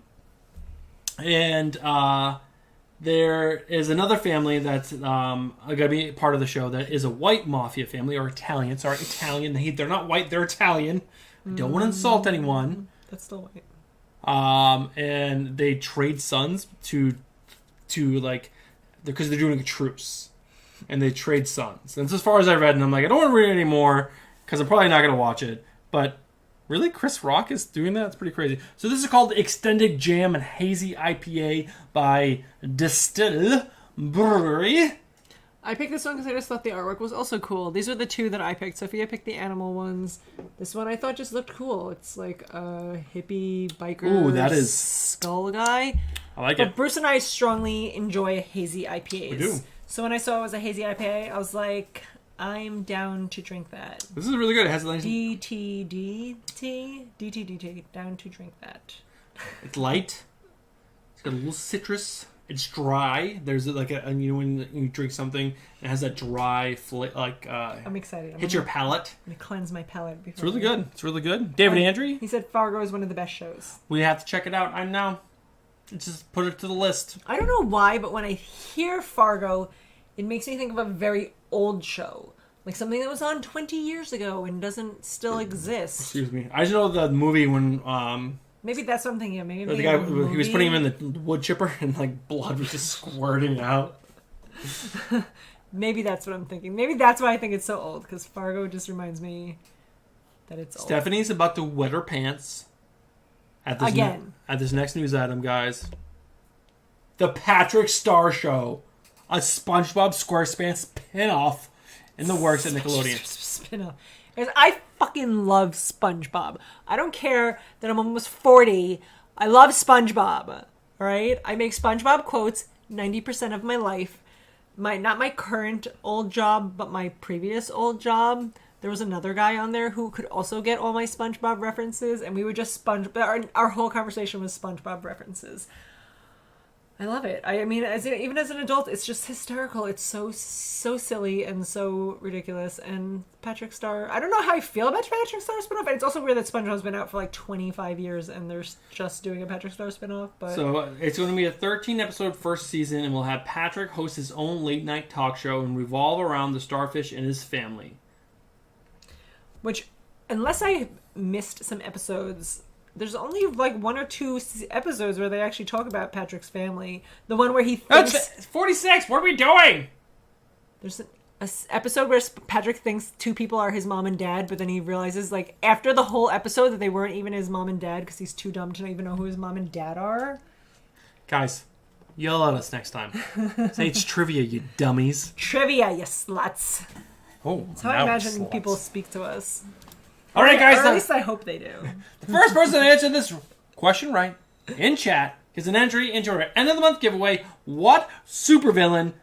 there is another family that's going to be part of the show that is a white mafia family, or Italian. Sorry, Italian. They're not white, they're Italian. I don't want to insult anyone. That's still white. And they trade sons to like, because they're doing a truce, and they trade sons. And it's as far as I read, and I'm like, I don't want to read it anymore because I'm probably not going to watch it. But really, Chris Rock is doing that? It's pretty crazy. So this is called Extended Jam and Hazy IPA by Distill Brewery. I picked this one because I just thought the artwork was also cool. These are the two that I picked. Sophia picked the animal ones. This one I thought just looked cool. It's like a hippie biker. Ooh, that is skull guy. I like But it. Bruce and I strongly enjoy hazy IPAs. We do. So when I saw it was a hazy IPA, I was like, I'm down to drink that. This is really good. It has a nice. DTDT, down to drink that. It's light. It's got a little citrus. It's dry. There's like when you drink something, it has that dry I'm excited. hit your palate. I'm gonna cleanse my palate. It's really good. It's really good. David Andrew, He said Fargo is one of the best shows. we have to check it out. I'm now. Just put it to the list. I don't know why, but when I hear Fargo, it makes me think of a very old show. Like something that was on 20 years ago and doesn't still exist. Excuse me. I just know the movie when Maybe that's what I'm thinking of. Maybe the guy he was putting him in the wood chipper and like blood was just squirting out. Maybe that's what I'm thinking. Maybe that's why I think it's so old, because Fargo just reminds me that it's old. Stephanie's about to wet her pants at this Again. at this next news item, guys. The Patrick Star Show, a SpongeBob SquarePants spin-off in the works at Nickelodeon. Spin-off. Because I fucking love SpongeBob. I don't care that I'm almost 40. I love SpongeBob. All right? I make SpongeBob quotes 90% of my life. Not my current old job, but my previous old job. There was another guy on there who could also get all my SpongeBob references, and we would just our whole conversation was SpongeBob references. I love it. I mean, even as an adult, it's just hysterical. It's so silly and so ridiculous. And Patrick Star, I don't know how I feel about Patrick Star spinoff. And it's also weird that SpongeBob's been out for like 25 years and they're just doing a Patrick Star spinoff. But so it's going to be a 13-episode first season, and we'll have Patrick host his own late-night talk show and revolve around the starfish and his family. Which, unless I missed some episodes, there's only like 1 or 2 episodes where they actually talk about Patrick's family. The one where he thinks... That's 46! What are we doing? There's an episode where Patrick thinks 2 people are his mom and dad, but then he realizes, like, after the whole episode that they weren't even his mom and dad because he's too dumb to even know who his mom and dad are. Guys, yell at us next time. Say it's trivia, you dummies. Trivia, you sluts. Oh, That's how I imagine people speak to us. All right, guys. Or at least I hope they do. The first person to answer this question right in chat is an entry into our end of the month giveaway. What supervillain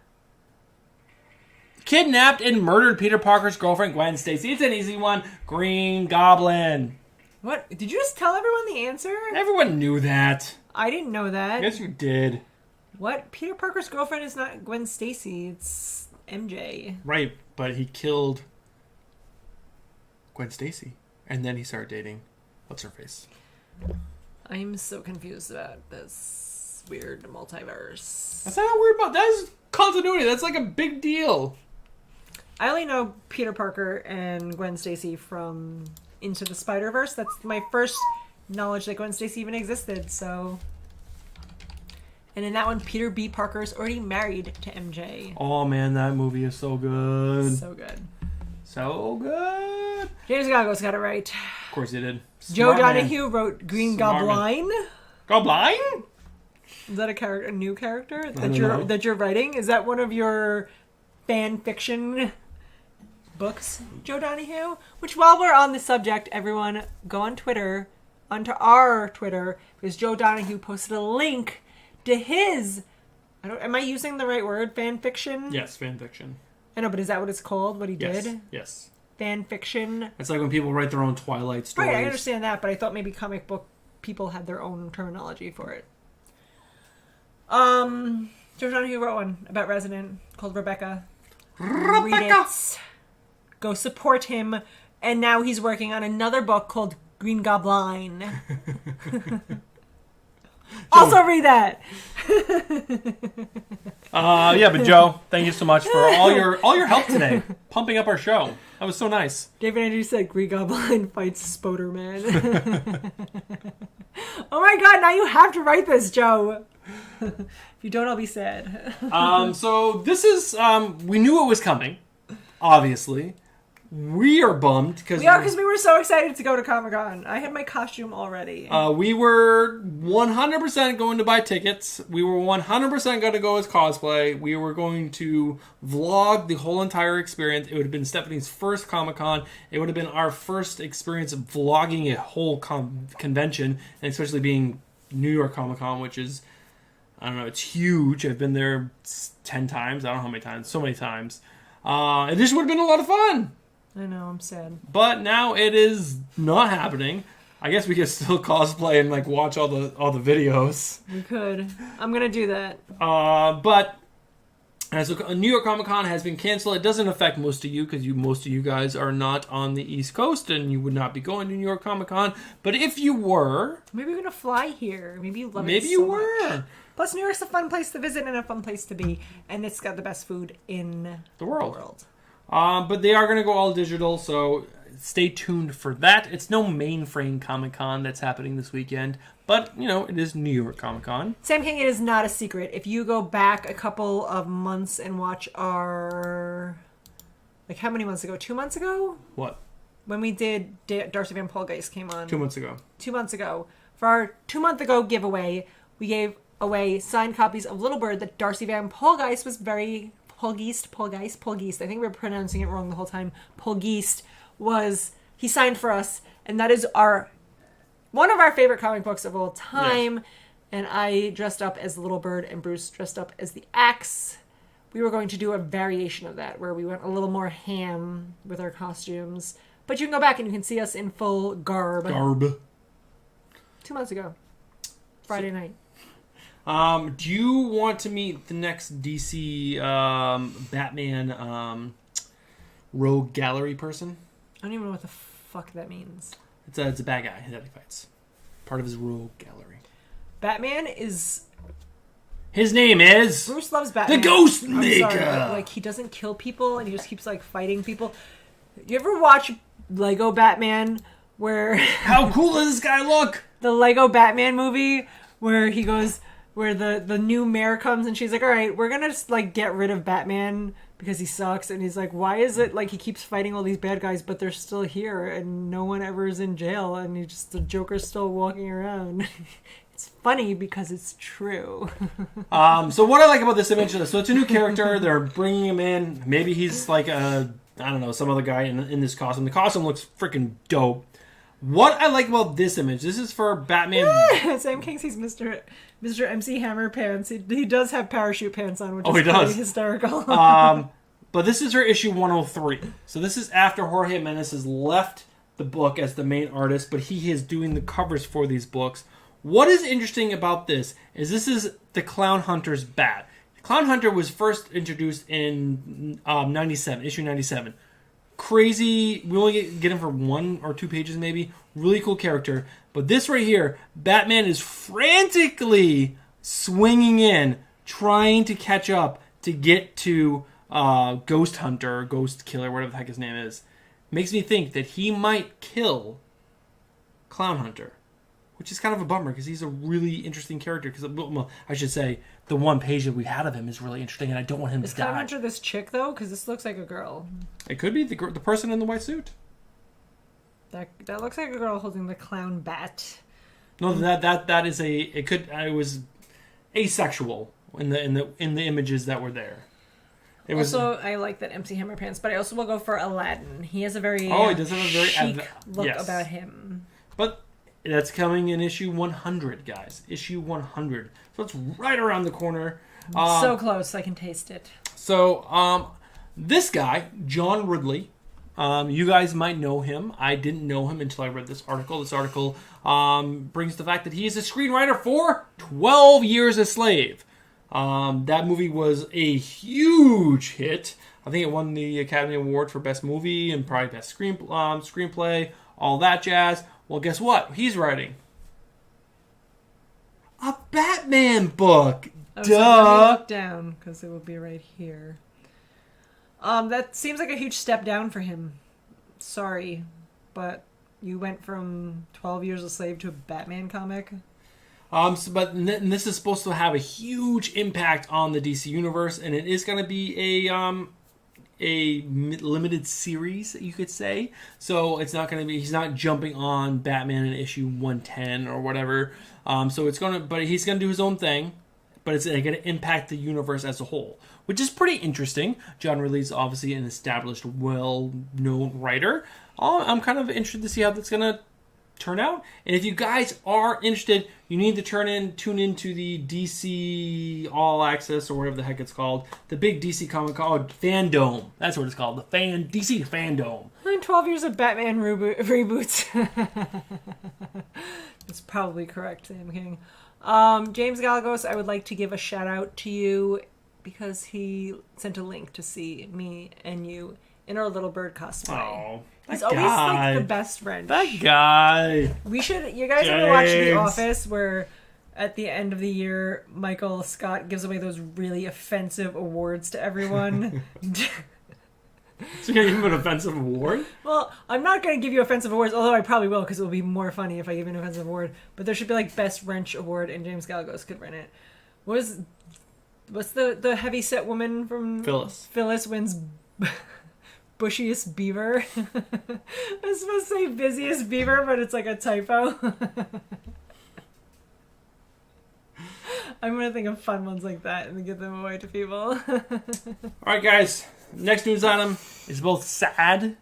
kidnapped and murdered Peter Parker's girlfriend Gwen Stacy? It's an easy one. Green Goblin. What? Did you just tell everyone the answer? Everyone knew that. I didn't know that. Yes, you did. What? Peter Parker's girlfriend is not Gwen Stacy. It's MJ. Right, but he killed Gwen Stacy, and then he started dating what's-her-face. I'm so confused about this weird multiverse. That's not weird about. That is continuity. That's like a big deal. I only know Peter Parker and Gwen Stacy from Into the Spider-Verse. That's my first knowledge that Gwen Stacy even existed, so... And in that one, Peter B. Parker is already married to MJ. Oh man, that movie is so good. So good. So good. James Galgo's got it right. Of course he did. Joe Smart man. Donahue wrote Green Smart Goblin. Goblin? Is that a new character I don't know. that you're writing? Is that one of your fan fiction books, Joe Donahue? Which, while we're on the subject, everyone go on Twitter, onto our Twitter, because Joe Donahue posted a link to his... am I using the right word? Fan fiction? Yes, fan fiction. I know, but is that what it's called? What he Yes. did? Yes. Fan fiction. It's like when people write their own Twilight stories. Right, I understand that, but I thought maybe comic book people had their own terminology for it. Joe Donahue wrote one about Resident called Rebecca. Read it. Go support him. And now he's working on another book called Green Goblin. Also read that. Yeah, but Joe, thank you so much for all your help today, pumping up our show. That was so nice. David Andrews said Green Goblin fights Spoderman. Oh my god, now you have to write this, Joe. If you don't, I'll be sad. So this is, we knew it was coming, obviously. We are bummed because we were so excited to go to Comic-Con. I had my costume already. We were 100% going to buy tickets. We were 100% going to go as cosplay. We were going to vlog the whole entire experience. It would have been Stephanie's first Comic-Con. It would have been our first experience of vlogging a whole convention, and especially being New York Comic-Con, which is, I don't know, it's huge. I've been there 10 times. I don't know how many times. So many times. It just would have been a lot of fun. I know, I'm sad. But now it is not happening. I guess we can still cosplay and like watch all the videos. We could. I'm gonna do that. But as New York Comic Con has been canceled, it doesn't affect most of you because most of you guys are not on the East Coast and you would not be going to New York Comic Con. But if you were, maybe we're gonna fly here. Maybe you love it. Maybe so you were. Much. Plus, New York's a fun place to visit and a fun place to be, and it's got the best food in the world. But they are going to go all digital, so stay tuned for that. It's no mainframe Comic-Con that's happening this weekend, but, you know, it is New York Comic-Con. Sam King, it is not a secret. If you go back a couple of months and watch our... Like, how many months ago? 2 months ago? What? When we did Darcy Van Polgeist came on. 2 months ago. 2 months ago. For our 2 month ago giveaway, we gave away signed copies of Little Bird that Darcy Van Polgeist was very... Polgeist. I think we were pronouncing it wrong the whole time. Polgeist he signed for us, and that is one of our favorite comic books of all time. Yes. and I dressed up as the little bird, and Bruce dressed up as the axe. We were going to do a variation of that where we went a little more ham with our costumes. But you can go back and you can see us in full garb. 2 months ago. Friday night. Do you want to meet the next DC Batman rogue gallery person? I don't even know what the fuck that means. It's a bad guy that he fights. Part of his rogue gallery. Batman is... His name is... Bruce loves Batman. The Ghost I'm Maker! sorry, but, like, he doesn't kill people and he just keeps, like, fighting people. You ever watch Lego Batman where... How cool does this guy look? The Lego Batman movie where he goes... Where the new mayor comes and she's like, all right, we're going to just, like, get rid of Batman because he sucks. And he's like, why is it, like, he keeps fighting all these bad guys, but they're still here and no one ever is in jail and the Joker's still walking around. It's funny because it's true. So what I like about this image is, so it's a new character. They're bringing him in. Maybe he's like I don't know, some other guy in this costume. The costume looks freaking dope. What I like about this image, this is for Batman. Sam King sees Mr. MC Hammer pants. He does have parachute pants on, which he is pretty does. hysterical. But this is for issue 103. So this is after Jorge Menez has left the book as the main artist, but he is doing the covers for these books. What is interesting about this is the Clown Hunter's bat. Clown Hunter was first introduced in 97, issue 97. Crazy. We only get him for 1 or 2 pages maybe. Really cool character. But this right here, Batman is frantically swinging in, trying to catch up to get to Ghost Hunter, or Ghost Killer, whatever the heck his name is. Makes me think that he might kill Clown Hunter, which is kind of a bummer because he's a really interesting character. Because, well, I should say, the one page that we had of him is really interesting, and I don't want him to die. Is Clown Hunter this chick, though? Because this looks like a girl. It could be the person in the white suit. That looks like a girl holding the clown bat. No, that is it was asexual in the images that were there. I like that MC Hammer pants, but I also will go for Aladdin. He has a very he does have a very chic look yes. about him. But that's coming in issue 100, guys. Issue 100. So it's right around the corner. So close, I can taste it. So this guy, John Ridley, you guys might know him. I didn't know him until I read this article. This article brings the fact that he is a screenwriter for 12 Years a Slave. That movie was a huge hit. I think it won the Academy Award for Best Movie and probably Best Screenplay, all that jazz. Well, guess what? He's writing a Batman book. Duh. Duh. So let me look down because it will be right here. That seems like a huge step down for him. Sorry, but you went from 12 Years a Slave to a Batman comic. But this is supposed to have a huge impact on the DC universe, and it is going to be a limited series, you could say. So it's not going to be, he's not jumping on Batman in issue 110 or whatever. But he's going to do his own thing, but it's going to impact the universe as a whole, which is pretty interesting. John Ridley's obviously an established, well-known writer. I'm kind of interested to see how that's going to turn out. And if you guys are interested, you need to tune into the DC All Access, or whatever the heck it's called, the big DC comic called Fandom. That's what it's called, the DC Fandom. 12 years of Batman reboots. That's probably correct, Sam King. James Galagos, I would like to give a shout out to you because he sent a link to see me and you in our little bird cosplay. Oh, he's always like the best friend. That guy. You guys ever watch The Office where at the end of the year Michael Scott gives away those really offensive awards to everyone? So you're going to give him an offensive award? Well, I'm not going to give you offensive awards, although I probably will because it will be more funny if I give you an offensive award. But there should be like Best Wrench Award, and James Galagos could win it. What's the heavy-set woman from Phyllis? Phyllis wins Bushiest Beaver. I was supposed to say Busiest Beaver, but it's like a typo. I'm going to think of fun ones like that and give them away to people. Alright, guys. Next news item is both sad,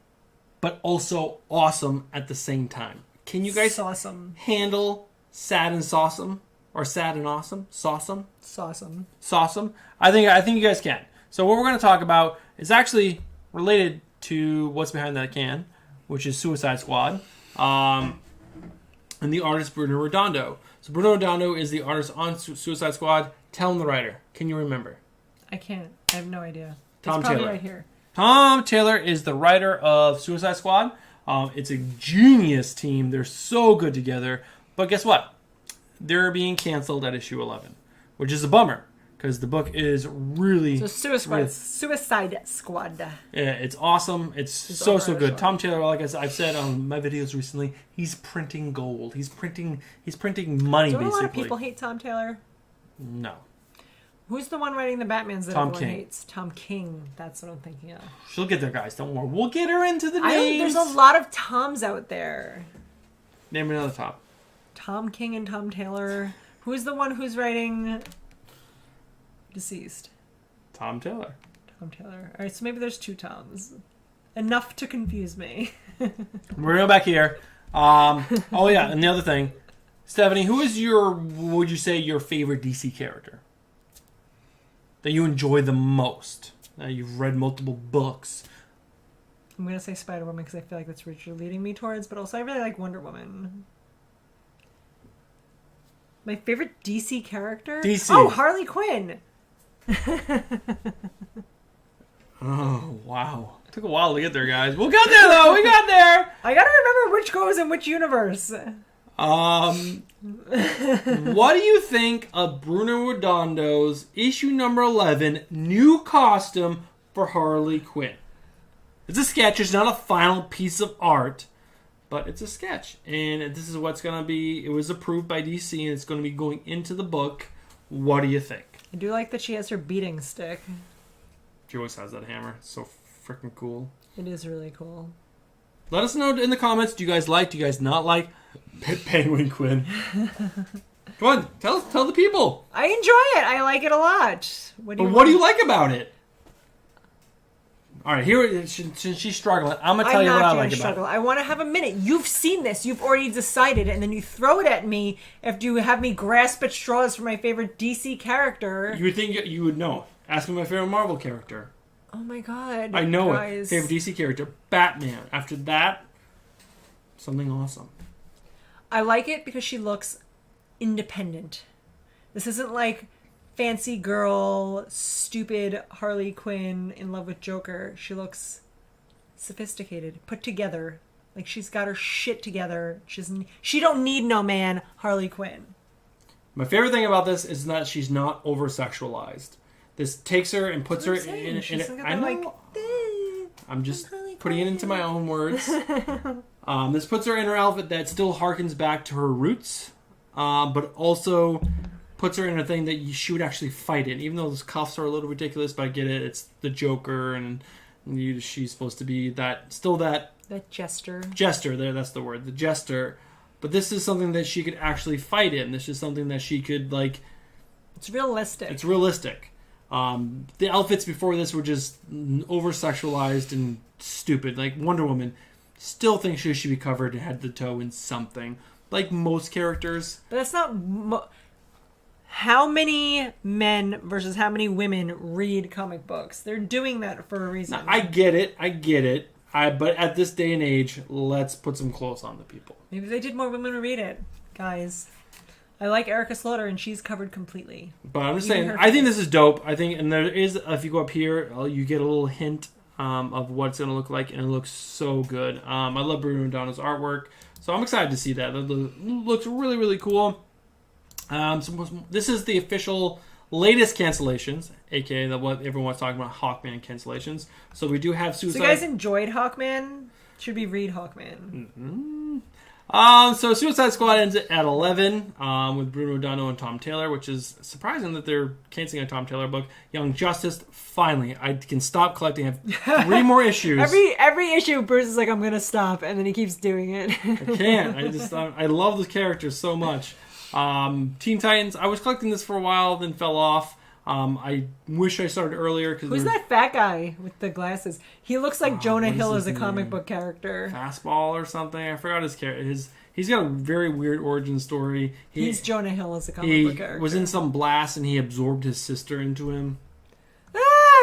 but also awesome at the same time. Can you guys Awesome. handle sad and sawsome? or sad and awesome? Sawsome? Awesome. Sawsome? I think you guys can. So what we're going to talk about is actually related to what's behind that can, which is Suicide Squad, and the artist Bruno Redondo. So Bruno Redondo is the artist on Suicide Squad. Tell him the writer. Can you remember? I can't. I have no idea. Tom it's probably Taylor. right here. Tom Taylor is the writer of Suicide Squad. It's a genius team. They're so good together. But guess what? They're being canceled at issue 11, which is a bummer because the book is really... So Suicide Squad. Yeah, it's awesome. It's so good. Tom Taylor, like I've said on my videos recently, he's printing gold. He's printing money, Don't basically. a lot of people hate Tom Taylor? No. Who's the one writing the Batmans that Tom everyone King. hates? Tom King. That's what I'm thinking of. She'll get there, guys. Don't worry. We'll get her into the names. There's a lot of Toms out there. Name another top. Tom King and Tom Taylor. Who's the one who's writing Deceased? Tom Taylor. Tom Taylor. All right, so maybe there's two Toms. Enough to confuse me. We're going to go back here. Oh, yeah, and the other thing. Stephanie, who is would you say, your favorite DC character? That you enjoy the most? That you've read multiple books. I'm going to say Spider-Woman because I feel like that's what you're leading me towards, but also I really like Wonder Woman. My favorite DC character? DC. Oh, Harley Quinn. Oh, wow. Took a while to get there, guys. We got there, though. We got there. I got to remember which goes in which universe. What do you think of Bruno Redondo's issue number 11 new costume for Harley Quinn? It's a sketch. It's not a final piece of art, but it's a sketch. And this is what's going to be... It was approved by DC, and it's going to be going into the book. What do you think? I do like that she has her beating stick. She always has that hammer. It's so freaking cool. It is really cool. Let us know in the comments. Do you guys like? Do you guys not like Penguin Quinn? Come on, tell the people. I enjoy it. I like it a lot. What do you like about it? All right, here since she's struggling, I'm gonna tell you what I like about it. I want to have a minute. You've seen this. You've already decided, and then you throw it at me after you have me grasp at straws for my favorite DC character. You would think you would know. Ask me my favorite Marvel character. Oh my god! I know guys. it. Favorite DC character, Batman. After that, something awesome. I like it because she looks independent. This isn't like fancy girl, stupid Harley Quinn in love with Joker. She looks sophisticated, put together. Like she's got her shit together. She don't need no man, Harley Quinn. My favorite thing about this is that she's not over-sexualized. This takes her and puts her in I know. I'm just putting it into my own words. This puts her in her outfit that still harkens back to her roots, but also puts her in a thing that she would actually fight in. Even though those cuffs are a little ridiculous, but I get it. It's the Joker, and she's supposed to be that jester. Jester, that's the word. The jester. But this is something that she could actually fight in. This is something that she could, like... It's realistic. It's realistic. The outfits before this were just over-sexualized and stupid. Like Wonder Woman still thinks she should be covered head to toe in something. Like most characters. But that's not... How many men versus how many women read comic books? They're doing that for a reason. Now, I get it. But at this day and age, let's put some clothes on the people. Maybe if they did more women would read it. Guys, I like Erica Slaughter, and she's covered completely. But I'm just saying, I think this is dope. I think, and there is, if you go up here, you get a little hint of what it's going to look like, and it looks so good. I love Bruno Redondo's artwork, so I'm excited to see that. It looks really, really cool. So this is the official latest cancellations, aka what everyone's talking about, Hawkman cancellations. So we do have Suicide. So you guys enjoyed Hawkman? Should we read Hawkman? Mm-hmm. So Suicide Squad ends at 11 with Bruno Redondo and Tom Taylor, which is surprising that they're canceling a Tom Taylor book. Young Justice, finally, I can stop collecting. I have 3 more issues. Every issue, Bruce is like, I'm going to stop, and then he keeps doing it. I can't. I love the characters so much. Teen Titans, I was collecting this for a while, then fell off. I wish I started earlier. Who's that fat guy with the glasses? He looks like Jonah Hill as a comic book character. Fastball or something. I forgot his character. He's got a very weird origin story. He's Jonah Hill as a comic book character. He was in some blast and he absorbed his sister into him.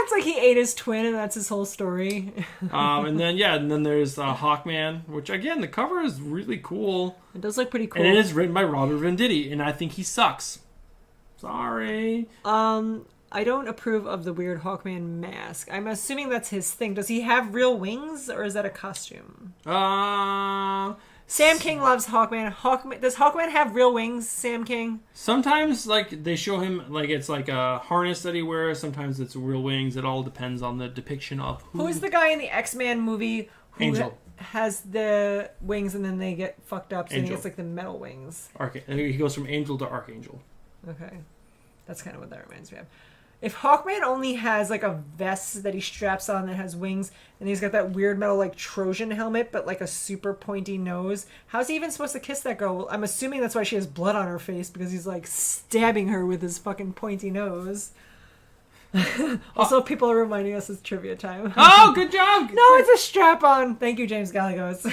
It's like he ate his twin and that's his whole story. And then there's Hawkman, which again, the cover is really cool. It does look pretty cool. And it is written by Robert Venditti, and I think he sucks. Sorry. I don't approve of the weird Hawkman mask. I'm assuming that's his thing. Does he have real wings or is that a costume? Sam King loves Hawkman. Does Hawkman have real wings, Sam King? Sometimes, like, they show him, like, it's like a harness that he wears. Sometimes it's real wings. It all depends on the depiction of who. Who's the guy in the X-Men movie who Angel. Has the wings and then they get fucked up, so he Angel. gets, like, the metal wings? He goes from Angel to Archangel. Okay. That's kind of what that reminds me of. If Hawkman only has, like, a vest that he straps on that has wings, and he's got that weird metal, like, Trojan helmet, but, like, a super pointy nose, how's he even supposed to kiss that girl? Well, I'm assuming that's why she has blood on her face, because he's, like, stabbing her with his fucking pointy nose. Also, people are reminding us it's trivia time. Oh, good job! No, it's a strap-on! Thank you, James Gallegos.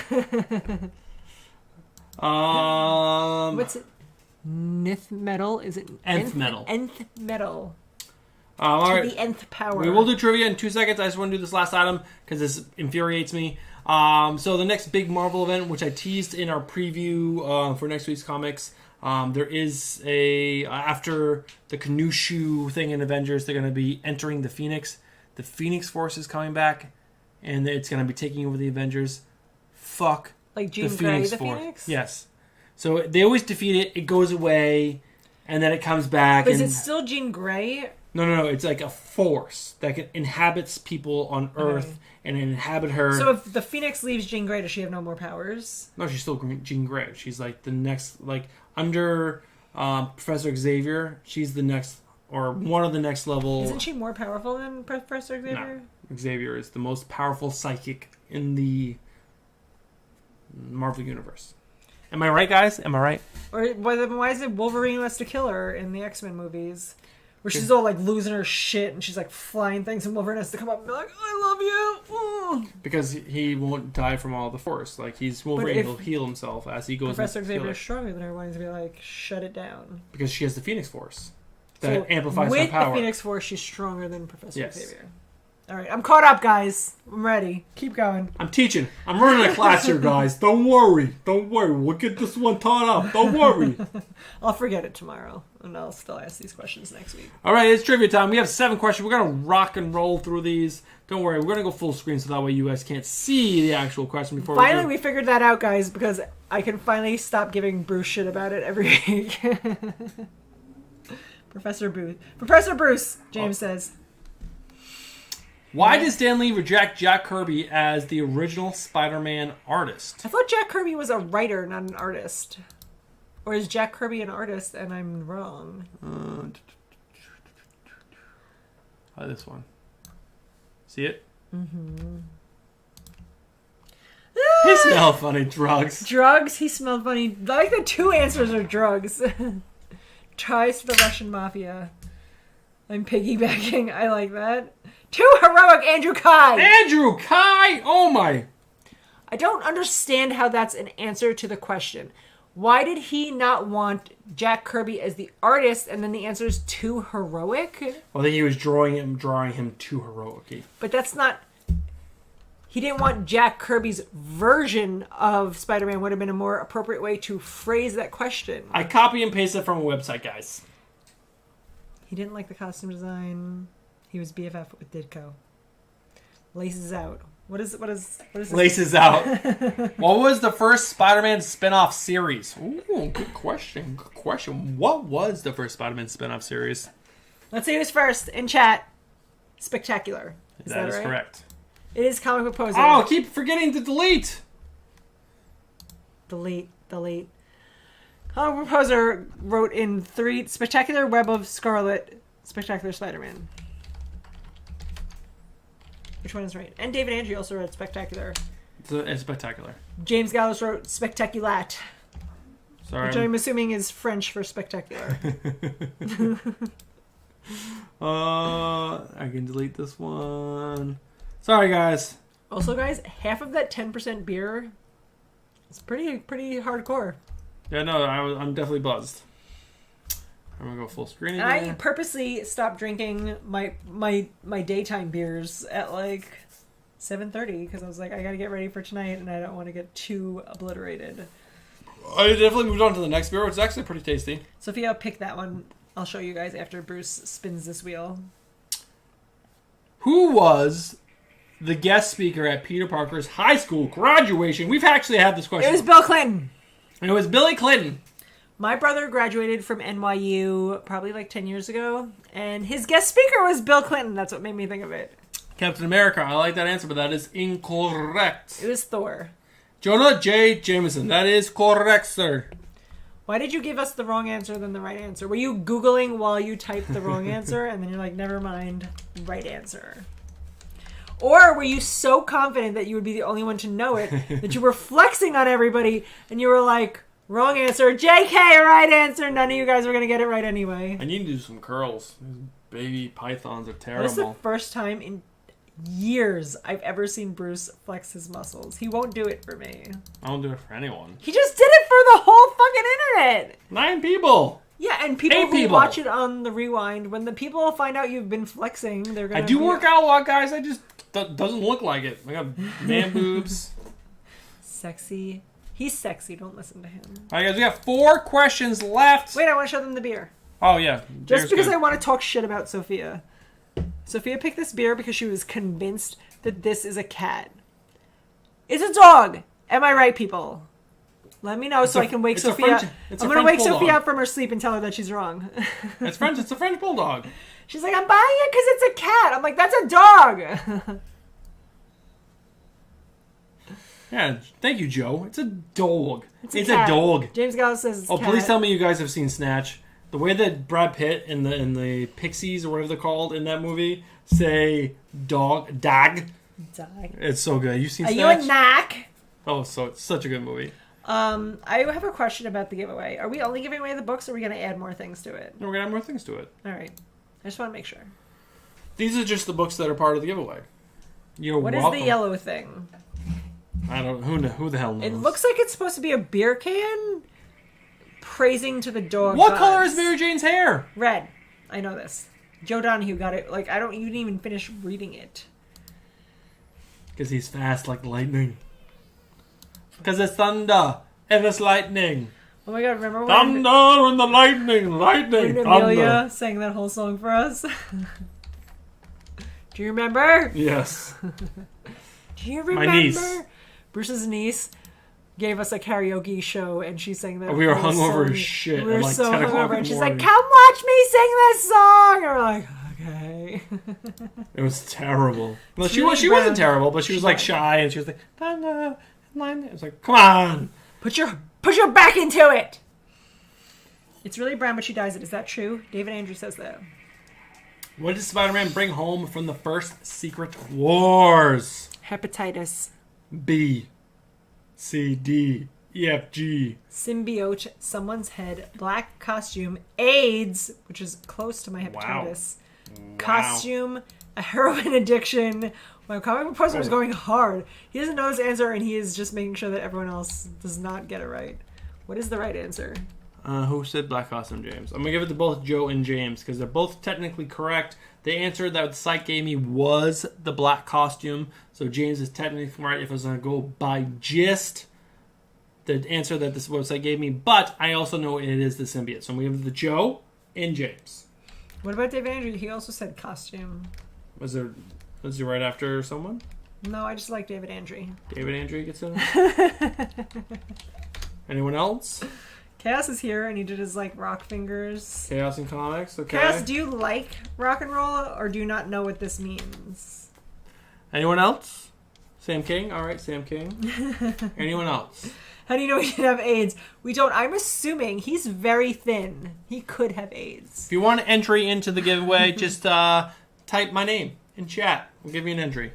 What's it? Nth metal? Is it Nth metal? Nth metal. All right. The nth power. We will do trivia in 2 seconds. I just want to do this last item because this infuriates me. So the next big Marvel event, which I teased in our preview for next week's comics, there is after the Khonshu thing in Avengers, they're going to be entering the Phoenix. The Phoenix Force is coming back, and it's going to be taking over the Avengers. Fuck like Jean the Grey, Phoenix the Force. Phoenix? Yes. So they always defeat it. It goes away, and then it comes back. But is it still Jean Grey? No. It's like a force that inhabits people on Earth and inhabit her. So if the Phoenix leaves Jean Grey, does she have no more powers? No, she's still Jean Grey. She's like the next, like under Professor Xavier. She's the next, or one of the next level. Isn't she more powerful than Professor Xavier? No. Xavier is the most powerful psychic in the Marvel Universe. Am I right, guys? Am I right? Or why is it Wolverine who has to kill her in the X-Men movies? Where she's all like losing her shit and she's like flying things and Wolverine has to come up and be like, I love you. Ooh. Because he won't die from all the force. Like he's Wolverine, he'll heal himself as he goes. Professor Xavier is stronger than her, why does he be like, shut it down? Because she has the Phoenix Force that amplifies her with power. The Phoenix Force, she's stronger than Professor Yes. Xavier. All right, I'm caught up, guys. I'm ready. Keep going. I'm teaching. I'm running a class here, guys. Don't worry. We'll get this one taught up. Don't worry. I'll forget it tomorrow, and I'll still ask these questions next week. All right, it's trivia time. We have 7 questions. We're going to rock and roll through these. Don't worry. We're going to go full screen so that way you guys can't see the actual question before Finally, we figured that out, guys, because I can finally stop giving Bruce shit about it every week. Professor Bruce, James says. Why did Stan Lee reject Jack Kirby as the original Spider-Man artist? I thought Jack Kirby was a writer, not an artist. Or is Jack Kirby an artist and I'm wrong? This one. See it? Mm-hmm. He smelled funny. Drugs. Drugs? He smelled funny. I like the 2 answers are drugs. Ties to the Russian mafia. I'm piggybacking. I like that. Too heroic, Andrew Kai! Andrew Kai! Oh my! I don't understand how that's an answer to the question. Why did he not want Jack Kirby as the artist and then the answer is too heroic? Well, I think he was drawing him too heroic. But that's not... He didn't want Jack Kirby's version of Spider-Man would have been a more appropriate way to phrase that question. I copy and pasted from a website, guys. He didn't like the costume design. He was BFF with Ditko. Laces out. What is this? Laces out. What was the first Spider-Man spin-off series? Ooh, good question. What was the first Spider-Man spin-off series? Let's see who's first in chat. Spectacular. That is right? correct. It is Comic Book Poser. Oh, keep forgetting to delete. Delete. Comic Book Poser wrote in 3 Spectacular Web of Scarlet, Spectacular Spider-Man. Which one is right? And David Andrew also wrote Spectacular. It's spectacular. James Gallows wrote Spectaculat. Sorry. Which I'm assuming is French for spectacular. I can delete this one. Sorry, guys. Also, guys, half of that 10% beer is pretty hardcore. Yeah, no, I'm definitely buzzed. I'm gonna go full screen again. I purposely stopped drinking my daytime beers at like 7:30 because I was like, I gotta get ready for tonight, and I don't want to get too obliterated. I definitely moved on to the next beer, which is actually pretty tasty. Sophia, pick that one. I'll show you guys after Bruce spins this wheel. Who was the guest speaker at Peter Parker's high school graduation? We've actually had this question. It was Bill Clinton. It was Billy Clinton. My brother graduated from NYU probably like 10 years ago, and his guest speaker was Bill Clinton. That's what made me think of it. Captain America. I like that answer, but that is incorrect. It was Thor. Jonah J. Jameson. That is correct, sir. Why did you give us the wrong answer than the right answer? Were you Googling while you typed the wrong answer, and then you're like, never mind, right answer? Or were you so confident that you would be the only one to know it that you were flexing on everybody, and you were like, wrong answer, JK, right answer, none of you guys were going to get it right anyway. I need to do some curls. These baby pythons are terrible. This is the first time in years I've ever seen Bruce flex his muscles. He won't do it for me. I don't do it for anyone. He just did it for the whole fucking internet. 9 people. Yeah, and people 8 who people. watch it on the rewind, when the people find out you've been flexing, they're gonna. I do work out a lot, guys. I just doesn't look like it. I got man boobs. Sexy. He's sexy. Don't listen to him. All right, guys. We got 4 questions left. Wait, I want to show them the beer. Oh yeah. Just because I want to talk shit about Sophia. Sophia picked this beer because she was convinced that this is a cat. It's a dog. Am I right, people? Let me know so I can wake Sophia. I'm going to wake Sophia up from her sleep and tell her that she's wrong. It's French. It's a French bulldog. She's like, I'm buying it because it's a cat. I'm like, that's a dog. Yeah. Thank you, Joe. It's a dog. It's a cat. dog. James Gallo says it's Oh, cat. please tell me you guys have seen Snatch. The way that Brad Pitt and the Pixies or whatever they're called in that movie say dog. Die. It's so good. You've seen Are Snatch? you a knack? Oh, so it's such a good movie. I have a question about the giveaway. Are we only giving away the books, or are we going to add more things to it? No, we're gonna have more things to it. All right. I just want to make sure. These are just the books that are part of the giveaway. You're What welcome. is the yellow thing? I don't. Who the hell knows? It looks like it's supposed to be a beer can praising to the dog. What gods. color is Mary Jane's hair? Red. I know this. Joe Donahue got it. Like, you didn't even finish reading it. Because he's fast like lightning. Because it's thunder and it's lightning. Oh my god, remember when Thunder and the lightning, when thunder. Amelia sang that whole song for us? Do you remember? Yes. Do you remember? My niece. Bruce's niece gave us a karaoke show, and she sang that. We were whole hungover song. as shit We were at like so 10 o'clock hungover, in and the she's morning. like, "Come watch me sing this song." And we're like, "Okay." It was terrible. Well, It's she really wasn't brown. terrible, but she was like shy and she was like, thunder and lightning. It was like, come on. Put your back into it. It's really brown, but she dyes it. Is that true? David Andrew says that. What did Spider-Man bring home from the first Secret Wars? Hepatitis. B, C, D, E, F, G. Symbiote, someone's head, black costume, AIDS, which is close to my hepatitis, costume, a heroin addiction. My comic book poster is going hard. He doesn't know his answer, and he is just making sure that everyone else does not get it right. What is the right answer? Who said black costume, James? I'm going to give it to both Joe and James because they're both technically correct. The answer that the site gave me was the black costume. So James is technically right if I was going to go by gist. The answer that this website gave me. But I also know it is the symbiote. So I'm going to give it to Joe and James. What about David Andrew? He also said costume. Was he right after someone? No, I just like David Andrew. David Andrew gets in? Anyone else? Chaos is here, and he did his, rock fingers. Chaos in Comics, okay. Chaos, do you like rock and roll, or do you not know what this means? Anyone else? Sam King? All right, Sam King. Anyone else? How do you know he didn't have AIDS? We don't. I'm assuming he's very thin. He could have AIDS. If you want an entry into the giveaway, just type my name in chat. We'll give you an entry.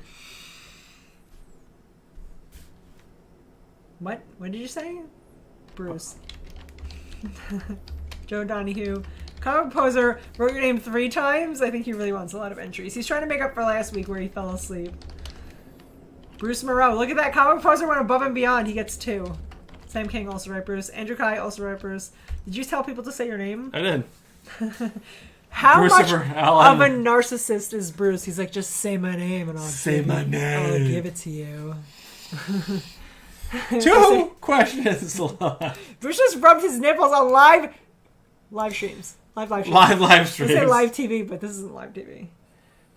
What? What did you say? Bruce. Joe Donahue. Comic Poser wrote your name 3 times. I think he really wants a lot of entries. He's trying to make up for last week where he fell asleep. Bruce Moreau. Look at that. Comic Poser went above and beyond. He gets 2. Sam King, also right, Bruce. Andrew Kai, also right, Bruce. Did you tell people to say your name? I did. How much Allen. of a narcissist is Bruce? He's like, just say my name and I'll I'll give it to you. 2 questions. Bruce just rubbed his nipples on live streams. Live streams. Live streams. I say live TV, but this isn't live TV.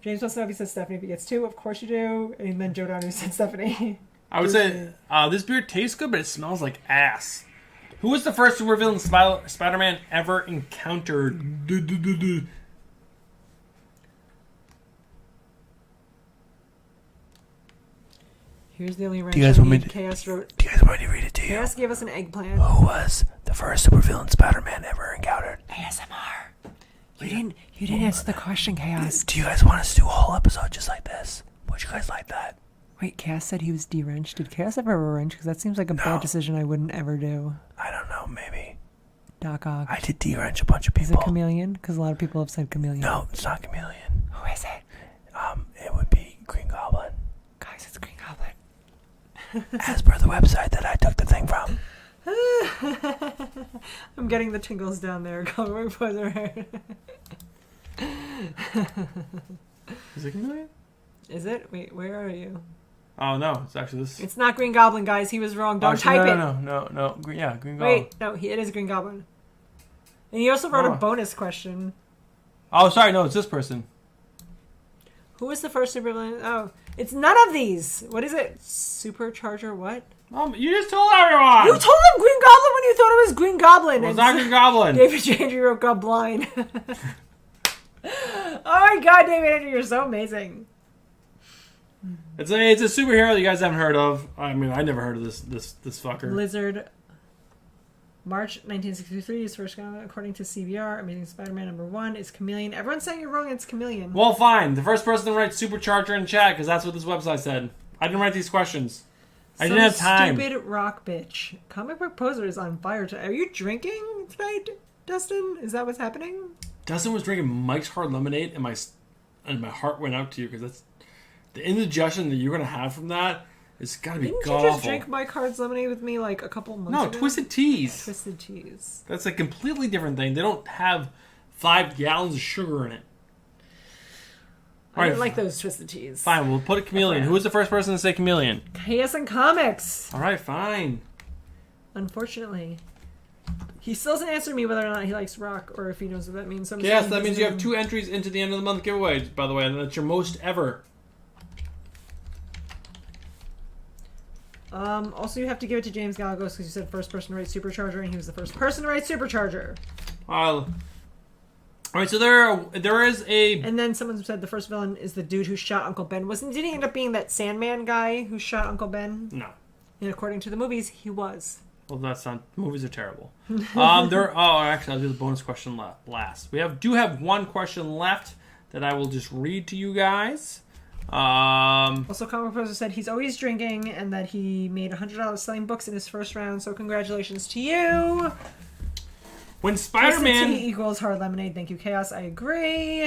James wants to know if he said Stephanie if he gets 2. Of course you do. And then Joe Donahue said Stephanie. I would say this beer tastes good, but it smells like ass. Who was the first supervillain Spider-Man ever encountered? Here's the only wrench. Do you guys want me Chaos wrote. Do you guys want me to read it to you? Chaos gave us an eggplant. Who was the first supervillain Spider-Man ever encountered? ASMR. You didn't answer the question, Chaos. Do you guys want us to do a whole episode just like this? Would you guys like that? Wait, Chaos said he was de-wrenched. Did Chaos ever have a wrench? Because that seems like a bad decision I wouldn't ever do. I don't know, maybe. Doc Ock. I did de-wrench a bunch of people. Is it Chameleon? Because a lot of people have said Chameleon. No, it's not Chameleon. Who is it? It would be Green Goblin. Guys, it's Green Goblin. As per the website that I took the thing from. I'm getting the tingles down there. Comic Poser. Is it Chameleon? Is it? Wait, where are you? Oh, no. It's actually this. It's not Green Goblin, guys. He was wrong. Don't type it. No. Green Goblin. Wait, no, it is Green Goblin. And he also wrote a bonus question. Oh, sorry. No, it's this person. Who was the first supervillain? Oh, it's none of these. What is it? Supercharger what? You just told everyone. You told them Green Goblin when you thought it was Green Goblin. It's not Green Goblin. David J. Andrew wrote God Blind. Oh my God, David Andrew, you're so amazing. It's a superhero that you guys haven't heard of. I mean, I never heard of this fucker. Lizard. March 1963 is first comic according to CBR. Amazing Spider-Man #1 is Chameleon. Everyone's saying you're wrong. It's Chameleon. Well, fine. The first person to write Supercharger in chat because that's what this website said. I didn't write these questions. I didn't have time. Stupid rock bitch. Comic Book Poser is on fire tonight. Are you drinking tonight, Dustin? Is that what's happening? Dustin was drinking Mike's Hard Lemonade, and my heart went out to you because that's the indigestion that you're gonna have from that. It's gotta be Didn't awful. you just drink Mike Hard's Lemonade with me like a couple months ago? No, Twisted Teas. Twisted Teas. That's a completely different thing. They don't have 5 gallons of sugar in it. I didn't like those Twisted Teas. Fine, we'll put a Chameleon. Who was the first person to say Chameleon? Chaos and Comics. All right, fine. Unfortunately. He still hasn't answered me whether or not he likes rock or if he knows what that means. So Yes, that means you have 2 entries into the end of the month giveaway, by the way, and that's your most ever. Also, you have to give it to James Galagos because you said first person to write Supercharger, and he was the first person to write Supercharger. All right, so there is a... And then someone said the first villain is the dude who shot Uncle Ben. Did he end up being that Sandman guy who shot Uncle Ben? No. And according to the movies, he was. Well, that's not... Movies are terrible. Actually, I'll do the bonus question last. We do have one question left that I will just read to you guys. Also, Comic Poser said he's always drinking and that he made $100 selling books in his first round, so congratulations to you. When Spider-Man... T equals hard lemonade. Thank you, Chaos. I agree.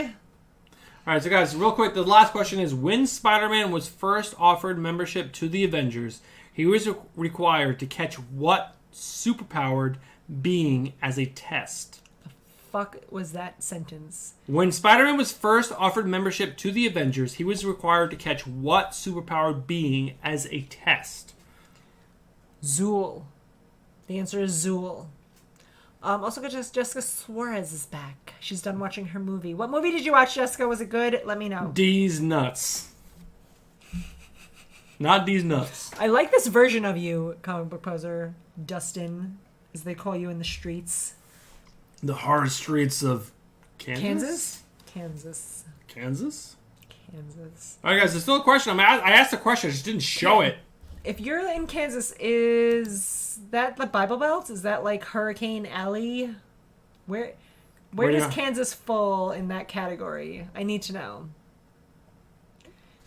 Alright, so guys, real quick, the last question is, when Spider-Man was first offered membership to the Avengers, he was required to catch what superpowered being as a test? Fuck was that sentence? When Spider-Man was first offered membership to the Avengers, he was required to catch what superpowered being as a test? Zool. The answer is Zool. Also, Jessica Suarez is back. She's done watching her movie. What movie did you watch, Jessica? Was it good? Let me know. D's nuts. Not D's nuts. I like this version of you, Comic Book Poser. Dustin, as they call you in the streets. The hard streets of Kansas. Kansas? All right, guys, there's still a question. I asked the question, I just didn't show it. If you're in Kansas, is that the Bible Belt? Is that like Hurricane Alley? Where does Kansas fall in that category? I need to know.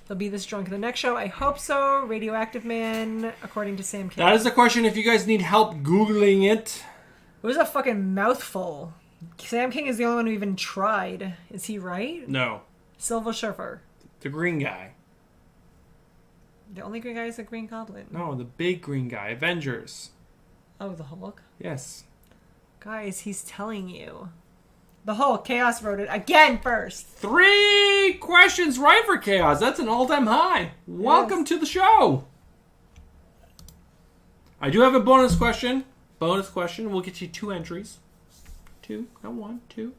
They'll be this drunk in the next show. I hope so. Radioactive Man, according to Sam King. That is the question. If you guys need help Googling it. It was a fucking mouthful. Sam King is the only one who even tried. Is he right? No. Silver Surfer. The green guy. The only green guy is the Green Goblin. No, the big green guy. Avengers. Oh, the Hulk. Yes. Guys, he's telling you. The Hulk. Chaos wrote it again first. 3 questions right for Chaos. That's an all-time high. Welcome to the show. I do have a bonus question. Bonus question. We'll get you 2 entries. 2, not 1, 2.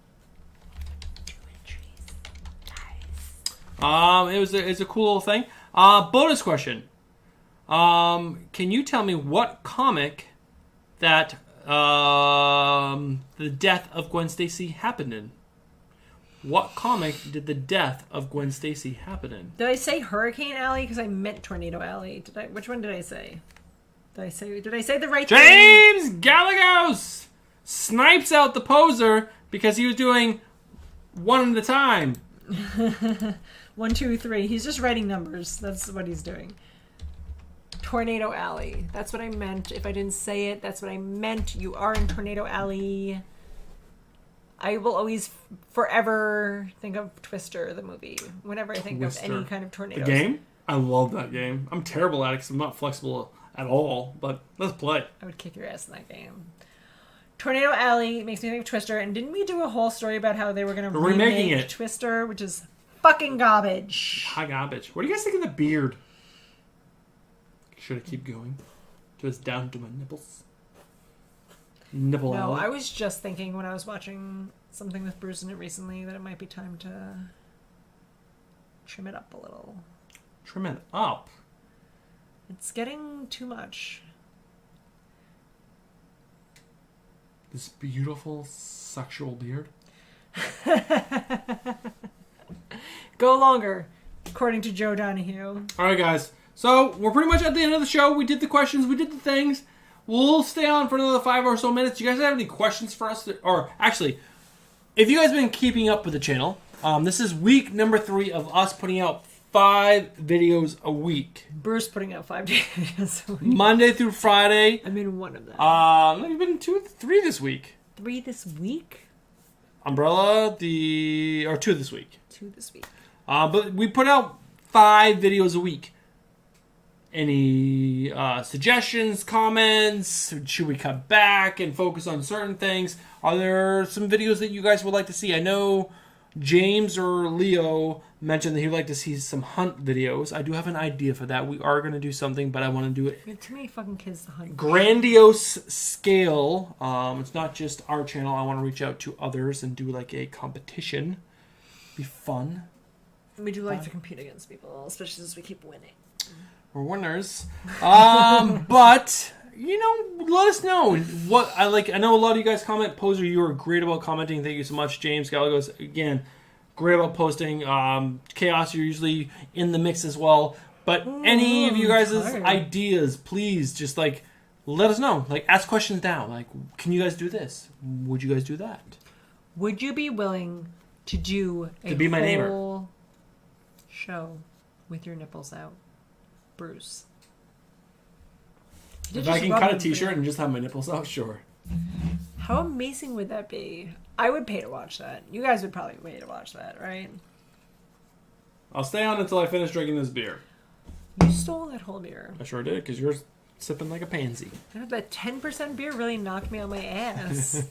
2 entries. Nice. It's a cool little thing. Bonus question. Can you tell me what comic that the death of Gwen Stacy happened in? What comic did the death of Gwen Stacy happen in? Did I say Hurricane Alley? Because I meant Tornado Alley. Which one did I say? Did I say the right thing? James Gallegos snipes out the poser because he was doing one at a time. 1, 2, 3. He's just writing numbers. That's what he's doing. Tornado Alley. That's what I meant. If I didn't say it, that's what I meant. You are in Tornado Alley. I will always forever think of Twister, the movie, whenever I think of any kind of tornado. The game? I love that game. I'm terrible at it because I'm not flexible at all, but let's play. I would kick your ass in that game. Tornado Alley makes me think of Twister, and didn't we do a whole story about how they were going to remake Twister, which is fucking garbage. High garbage. What do you guys think of the beard? Should I keep going? Just down to my nipples. Nipple No, alley. I was just thinking when I was watching something with Bruce in it recently that it might be time to trim it up a little. Trim it up? It's getting too much. This beautiful sexual beard. Go longer, according to Joe Donahue. Alright guys, so we're pretty much at the end of the show. We did the questions, we did the things. We'll stay on for another 5 or so minutes. Do you guys have any questions for us? Or actually, if you guys have been keeping up with the channel, this is week number 3 of us putting out 5 videos a week. Bruce putting out 5 videos a week. Monday through Friday. I'm in one of them. We've been 3 this week. 3 this week? Umbrella, 2 this week. 2 this week. But we put out 5 videos a week. Any suggestions, comments? Should we cut back and focus on certain things? Are there some videos that you guys would like to see? I know James or Leo mentioned that he'd like to see some hunt videos. I do have an idea for that. We are going to do something, but I want to do it. We have too many fucking kids to hunt. Grandiose scale. It's not just our channel. I want to reach out to others and do like a competition. Be fun. We do like to compete against people, especially as we keep winning. We're winners. But, you know, let us know what I like. I know a lot of you guys comment. Poser, you are great about commenting. Thank you so much. James Gallegos, again, great about posting. Chaos, you're usually in the mix as well. But any of you guys' ideas, please just like let us know. Like, ask questions down. Like, can you guys do this? Would you guys do that? Would you be willing to do To be my neighbor. whole show with your nipples out? Bruce. If I can cut a t-shirt and just have my nipples out, sure. How amazing would that be? I would pay to watch that. You guys would probably pay to watch that, right? I'll stay on until I finish drinking this beer. You stole that whole beer. I sure did, because you're sipping like a pansy. That 10% beer really knocked me on my ass.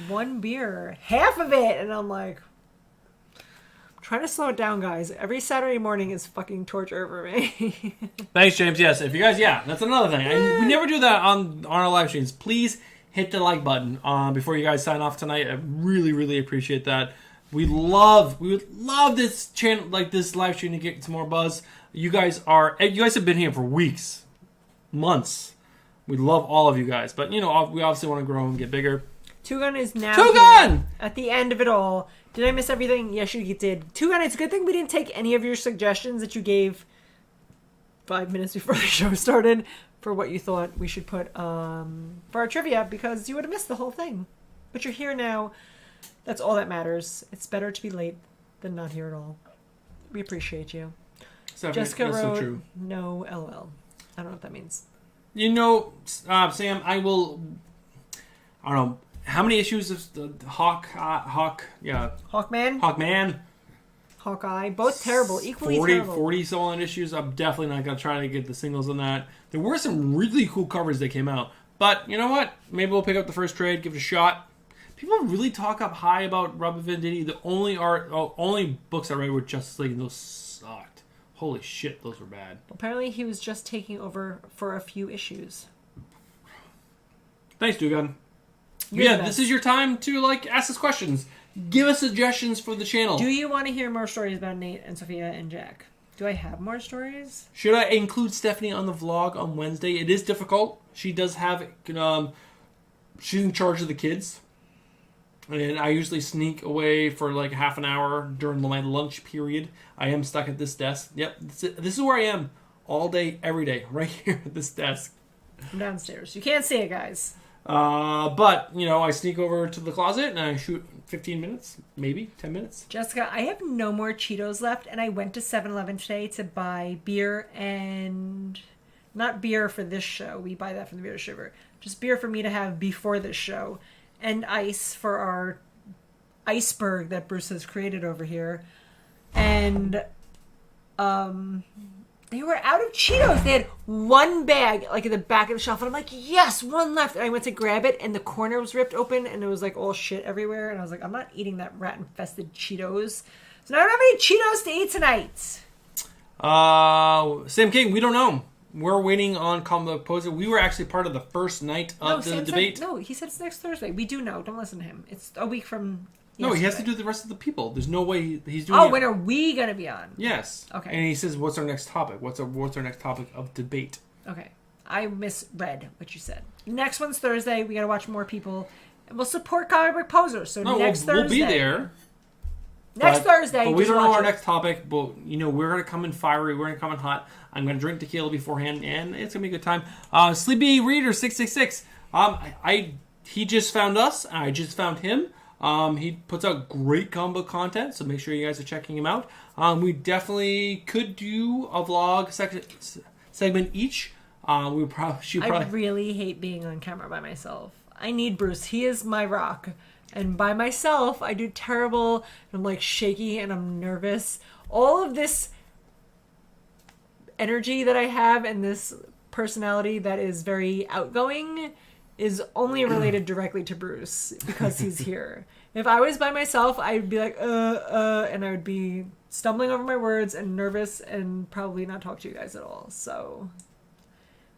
One beer, half of it, and I'm like, trying to slow it down, guys. Every Saturday morning is fucking torture for me. Thanks, James. Yes, if you guys, that's another thing. We never do that on our live streams. Please hit the like button before you guys sign off tonight. I really, really appreciate that. We would love this channel, like this live stream, to get some more buzz. You guys have been here for weeks, months. We love all of you guys, but you know, we obviously want to grow and get bigger. Two Gun is now here at the end of it all. Did I miss everything? Yes, you did. Two Gun, it's a good thing we didn't take any of your suggestions that you gave 5 minutes before the show started for what you thought we should put for our trivia, because you would have missed the whole thing. But you're here now. That's all that matters. It's better to be late than not here at all. We appreciate you. Jessica wrote, so no LOL. I don't know what that means. You know, Sam, I don't know, how many issues of the Hawkman, Hawkman? Hawkeye, both terrible, equally 40, terrible. 40 so-on issues. I'm definitely not going to try to get the singles on that. There were some really cool covers that came out. But, you know what? Maybe we'll pick up the first trade, give it a shot. People really talk up high about Robin Venditti. The only books I read were Justice League, and those sucked. Holy shit, those were bad. Apparently he was just taking over for a few issues. Thanks, Dugan. You're Yeah, the best. this is your time to ask us questions. Give us suggestions for the channel. Do you want to hear more stories about Nate and Sophia and Jack? Do I have more stories? Should I include Stephanie on the vlog on Wednesday? It is difficult. She does have... she's in charge of the kids. And I usually sneak away for half an hour during my lunch period. I am stuck at this desk. Yep, this is where I am all day, every day. Right here at this desk. I'm downstairs. You can't see it, guys. But, I sneak over to the closet and I shoot 15 minutes, maybe 10 minutes. Jessica, I have no more Cheetos left, and I went to 7-Eleven today to buy beer and... Not beer for this show. We buy that from the Beer Sugar. Just beer for me to have before this show. And ice for our iceberg that Bruce has created over here. And they were out of Cheetos. They had one bag at the back of the shelf, and I'm like, yes, one left. And I went to grab it, and the corner was ripped open, and it was all shit everywhere. And I was like, I'm not eating that rat infested Cheetos. So now I don't have any Cheetos to eat tonight. Sam King, we don't know. We're waiting on Comic Book Poser. We were actually part of the first night of the debate. He said it's next Thursday. We do know. Don't listen to him. It's a week from yesterday. No, he has to do the rest of the people. There's no way he's doing Oh, it. when are we going to be on? Yes. Okay. And he says, what's our next topic? What's our next topic of debate? Okay. I misread what you said. Next one's Thursday. We got to watch more people. And we'll support Comic Book Poser. So next Thursday. We'll be there. Next Thursday. But we just don't know watch our it. next topic. But, we're going to come in fiery. We're going to come in hot. I'm going to drink tequila beforehand, and it's going to be a good time. Sleepy Reader 666. He just found us. I just found him. He puts out great combo content, so make sure you guys are checking him out. We definitely could do a vlog segment each. I really hate being on camera by myself. I need Bruce. He is my rock. And by myself, I do terrible. And I'm shaky and I'm nervous. All of this energy that I have and this personality that is very outgoing is only related directly to Bruce because he's here. If I was by myself, I'd be and I would be stumbling over my words and nervous and probably not talk to you guys at all. So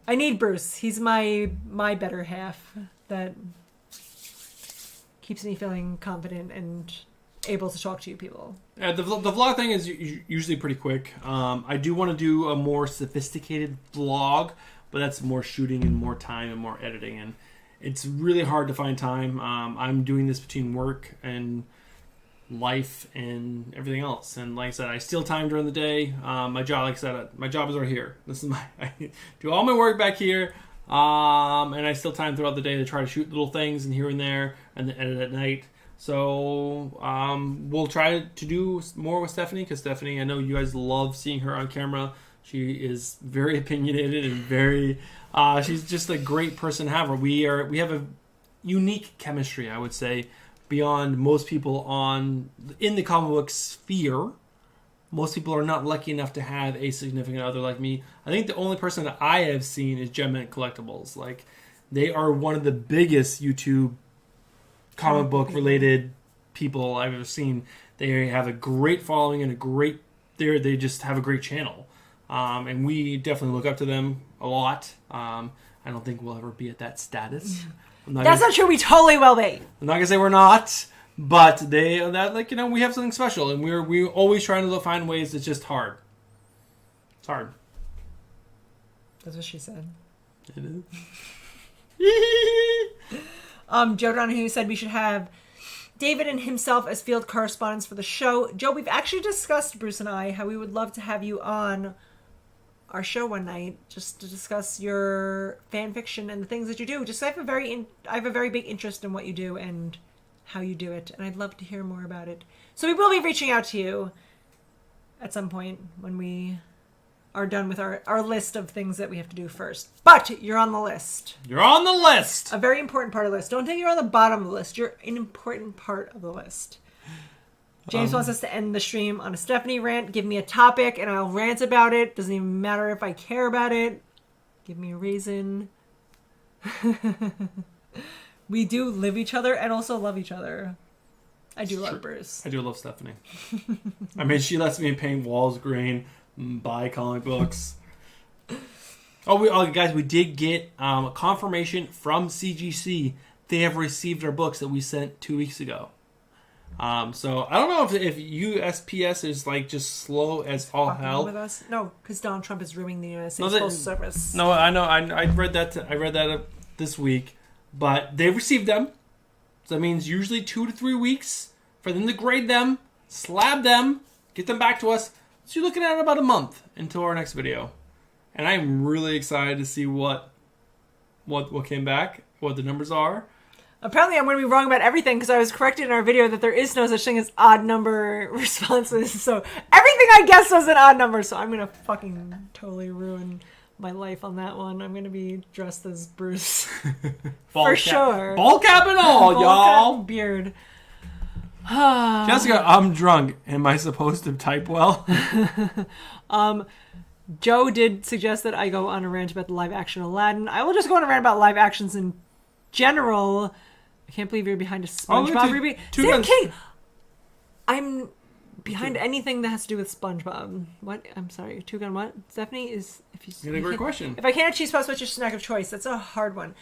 I need Bruce. He's my better half that keeps me feeling confident and able to talk to you people. The vlog thing is usually pretty quick. I do want to do a more sophisticated vlog, but that's more shooting and more time and more editing, and it's really hard to find time. I'm doing this between work and life and everything else, and like I said, I steal time during the day. My job is right here. I do all my work back here, and I steal time throughout the day to try to shoot little things and here and there, and then edit at night. So we'll try to do more with Stephanie, because Stephanie, I know you guys love seeing her on camera. She is very opinionated and very she's just a great person to have. We have a unique chemistry, I would say, beyond most people in the comic book sphere. Most people are not lucky enough to have a significant other like me. I think the only person that I have seen is Gem Mint Collectibles. They are one of the biggest YouTube comic book related people I've ever seen. They have a great following and they just have a great channel. And we definitely look up to them a lot. I don't think we'll ever be at that status. That's not true. We totally will be. I'm not gonna say we're not, but we have something special, and we're always trying to find ways. It's just hard. It's hard. That's what she said. It is. Joe Donahue said we should have David and himself as field correspondents for the show. Joe, we've actually discussed, Bruce and I, how we would love to have you on our show one night just to discuss your fan fiction and the things that you do. Just I have a very big interest in what you do and how you do it, and I'd love to hear more about it. So we will be reaching out to you at some point when we are done with our list of things that we have to do first. But you're on the list. You're on the list. A very important part of the list. Don't think you're on the bottom of the list. You're an important part of the list. James wants us to end the stream on a Stephanie rant. Give me a topic and I'll rant about it. Doesn't even matter if I care about it. Give me a reason. We do live each other and also love each other. I do love Bruce. I do love Stephanie. I mean, she lets me paint walls green, buy comic books. Guys, we did get a confirmation from CGC. They have received our books that we sent 2 weeks ago. So I don't know if USPS is like just slow as all hell. With us? No, because Donald Trump is ruining the United States Postal Service. No, I know. I read that. I read that this week, but they've received them. So that means usually 2 to 3 weeks for them to grade them, slab them, get them back to us. So you're looking at about a month until our next video, and I'm really excited to see what came back, what the numbers are. Apparently, I'm going to be wrong about everything because I was corrected in our video that there is no such thing as odd number responses. So everything I guessed was an odd number. So I'm going to fucking totally ruin my life on that one. I'm going to be dressed as Bruce. For sure. Ball cap and all, y'all. Cap, beard. Jessica, I'm drunk. Am I supposed to type well? Joe did suggest that I go on a rant about the live action Aladdin. I will just go on a rant about live actions in general. I can't believe you're behind a SpongeBob reboot. Sam King! I'm behind anything that has to do with SpongeBob. What? I'm sorry. Two Gun what? Stephanie is... You had a great question. If I can't have cheese puffs, what's your snack of choice? That's a hard one.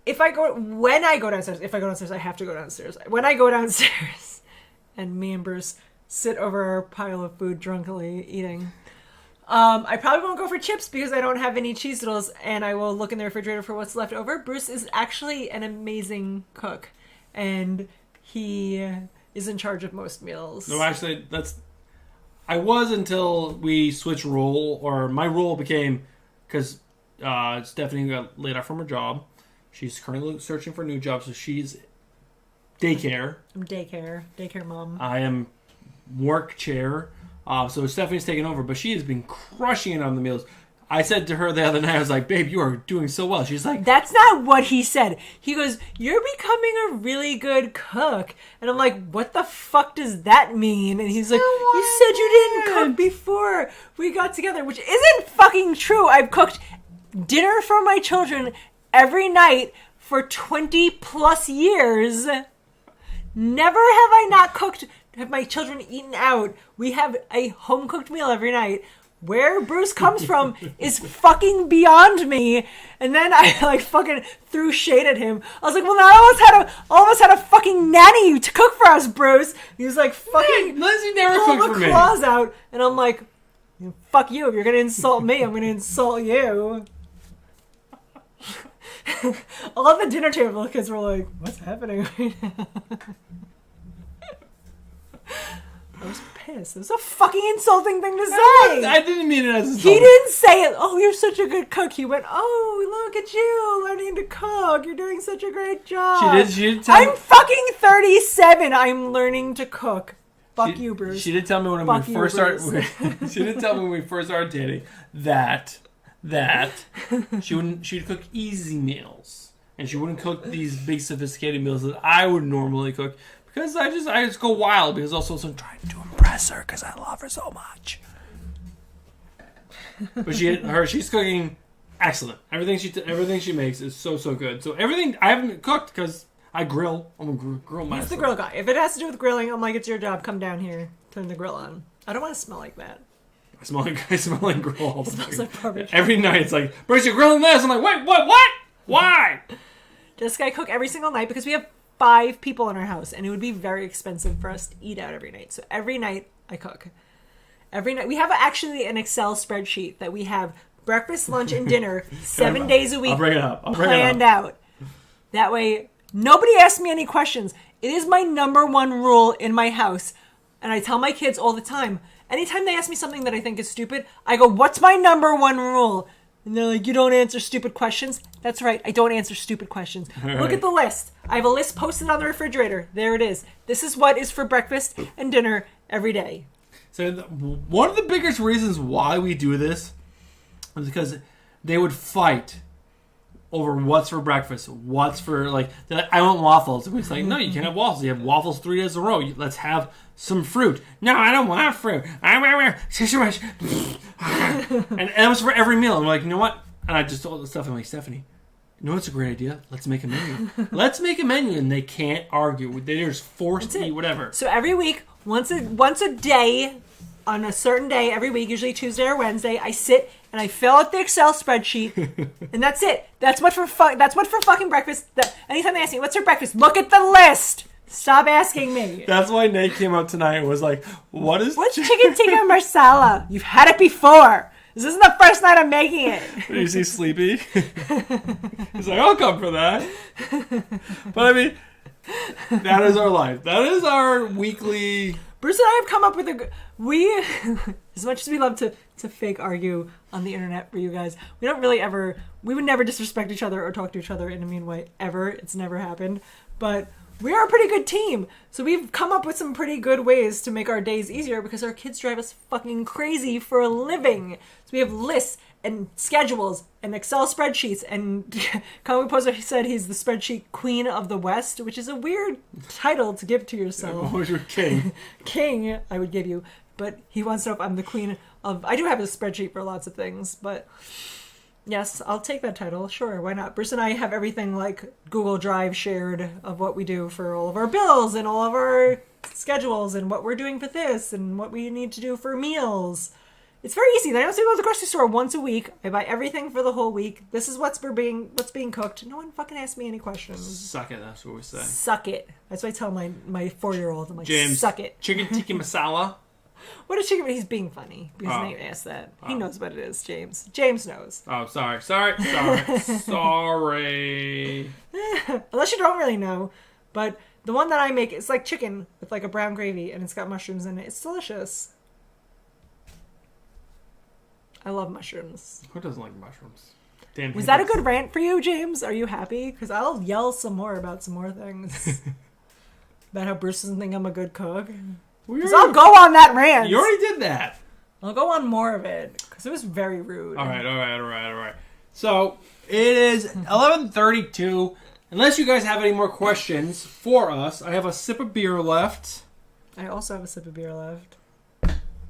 When I go downstairs, I have to go downstairs. When I go downstairs and me and Bruce sit over our pile of food drunkenly eating... I probably won't go for chips because I don't have any cheese doodles, and I will look in the refrigerator for what's left over. Bruce is actually an amazing cook, and he is in charge of most meals. No, actually, I was until we switched role, or my role became, because Stephanie got laid off from her job. She's currently searching for a new job, so she's daycare. I'm daycare mom. I am work chair. So Stephanie's taking over, but she has been crushing it on the meals. I said to her the other night, I was like, babe, you are doing so well. She's like... That's not what he said. He goes, you're becoming a really good cook. And I'm like, what the fuck does that mean? And he's like, you said you didn't cook before we got together, which isn't fucking true. I've cooked dinner for my children every night for 20 plus years. Never have I not cooked... Have my children eaten out. We have a home-cooked meal every night. Where Bruce comes from is fucking beyond me. And then I fucking threw shade at him. I was like, well, now all of us had a fucking nanny to cook for us, Bruce. He was like, fucking Lindsay never cooked for me. Claws out. And I'm like, fuck you. If you're going to insult me, I'm going to insult you. All of the dinner table kids were like, what's happening right now? I was pissed. It was a fucking insulting thing to say. I didn't mean it as insulting. He didn't say it. Oh, you're such a good cook. He went, oh, look at you learning to cook. You're doing such a great job. She did tell me. I'm fucking 37. I'm learning to cook. Fuck you, Bruce. She did tell me when we first started. She did tell me when we first started dating that she'd cook easy meals and she wouldn't cook these big sophisticated meals that I would normally cook. Because I just go wild because also I'm trying to impress her because I love her so much. But she's cooking excellent. Everything she makes is so good. So everything I haven't cooked because I grill. I'm a grill master. He's the grill guy. If it has to do with grilling, I'm like, it's your job. Come down here, turn the grill on. I don't want to smell like that. I smell like grill all the time. It smells like barbecue. Every night it's like, Bruce, you're grilling this. I'm like, wait, what? Why? Jessica, I cook every single night because we have 5 people in our house, and it would be very expensive for us to eat out every night. So every night I cook. Every night we have actually an Excel spreadsheet that we have breakfast, lunch, and dinner 7 days a week. I'll bring it up. Planned out. That way, nobody asks me any questions. It is my number one rule in my house, and I tell my kids all the time. Anytime they ask me something that I think is stupid, I go, "What's my number one rule?" And they're like, "You don't answer stupid questions." That's right, I don't answer stupid questions. Look at the list. I have a list posted on the refrigerator. There it is. This is what is for breakfast and dinner every day. So one of the biggest reasons why we do this is because they would fight over what's for breakfast, what's for, like, I want waffles. And it's like, no, you can't have waffles. You have waffles 3 days in a row. Let's have some fruit. No, I don't want fruit. And it was for every meal. I'm like, you know what? And I just told the stuff. I'm like, Stephanie, you know what's a great idea? Let's make a menu. Let's make a menu. And they can't argue. They're just forced to eat whatever. So every week, once a day, on a certain day, every week, usually Tuesday or Wednesday, I sit and I fill out the Excel spreadsheet, and that's it. That's what for fucking breakfast. Anytime they ask me, what's for breakfast? Look at the list. Stop asking me. That's why Nate came up tonight and was like, what's chicken tikka marsala? You've had it before. This isn't the first night I'm making it. Is he sleepy? He's like, I'll come for that. But I mean, that is our life. That is our weekly... Bruce and I have come up with as much as we love to fake argue on the internet for you guys, we would never disrespect each other or talk to each other in a mean way, ever. It's never happened. But we are a pretty good team. So we've come up with some pretty good ways to make our days easier because our kids drive us fucking crazy for a living. So we have lists and schedules and Excel spreadsheets, and Comic Poser said he's the spreadsheet queen of the West, which is a weird title to give to yourself. What was your king? King, I would give you, but he wants to know if I'm the queen of... I do have a spreadsheet for lots of things, but yes, I'll take that title. Sure, why not? Bruce and I have everything like Google Drive shared of what we do for all of our bills and all of our schedules and what we're doing for this and what we need to do for meals. It's very easy. I also go to the grocery store once a week. I buy everything for the whole week. This is what's being cooked. No one fucking asks me any questions. Suck it. That's what we say. Suck it. That's what I tell my 4-year-old. I'm like, James, suck it. Chicken tikka masala. What is chicken? He's being funny because Nate asked that. He knows what it is, James. James knows. Oh, sorry. Unless you don't really know. But the one that I make, it's like chicken with like a brown gravy and it's got mushrooms in it. It's delicious. I love mushrooms. Who doesn't like mushrooms? Damn. Was that a good rant for you, James? Are you happy? Because I'll yell some more about some more things. About how Bruce doesn't think I'm a good cook. Because I'll go on that rant. You already did that. I'll go on more of it. Because it was very rude. All right. So, it is 11:32. Unless you guys have any more questions for us, I have a sip of beer left. I also have a sip of beer left.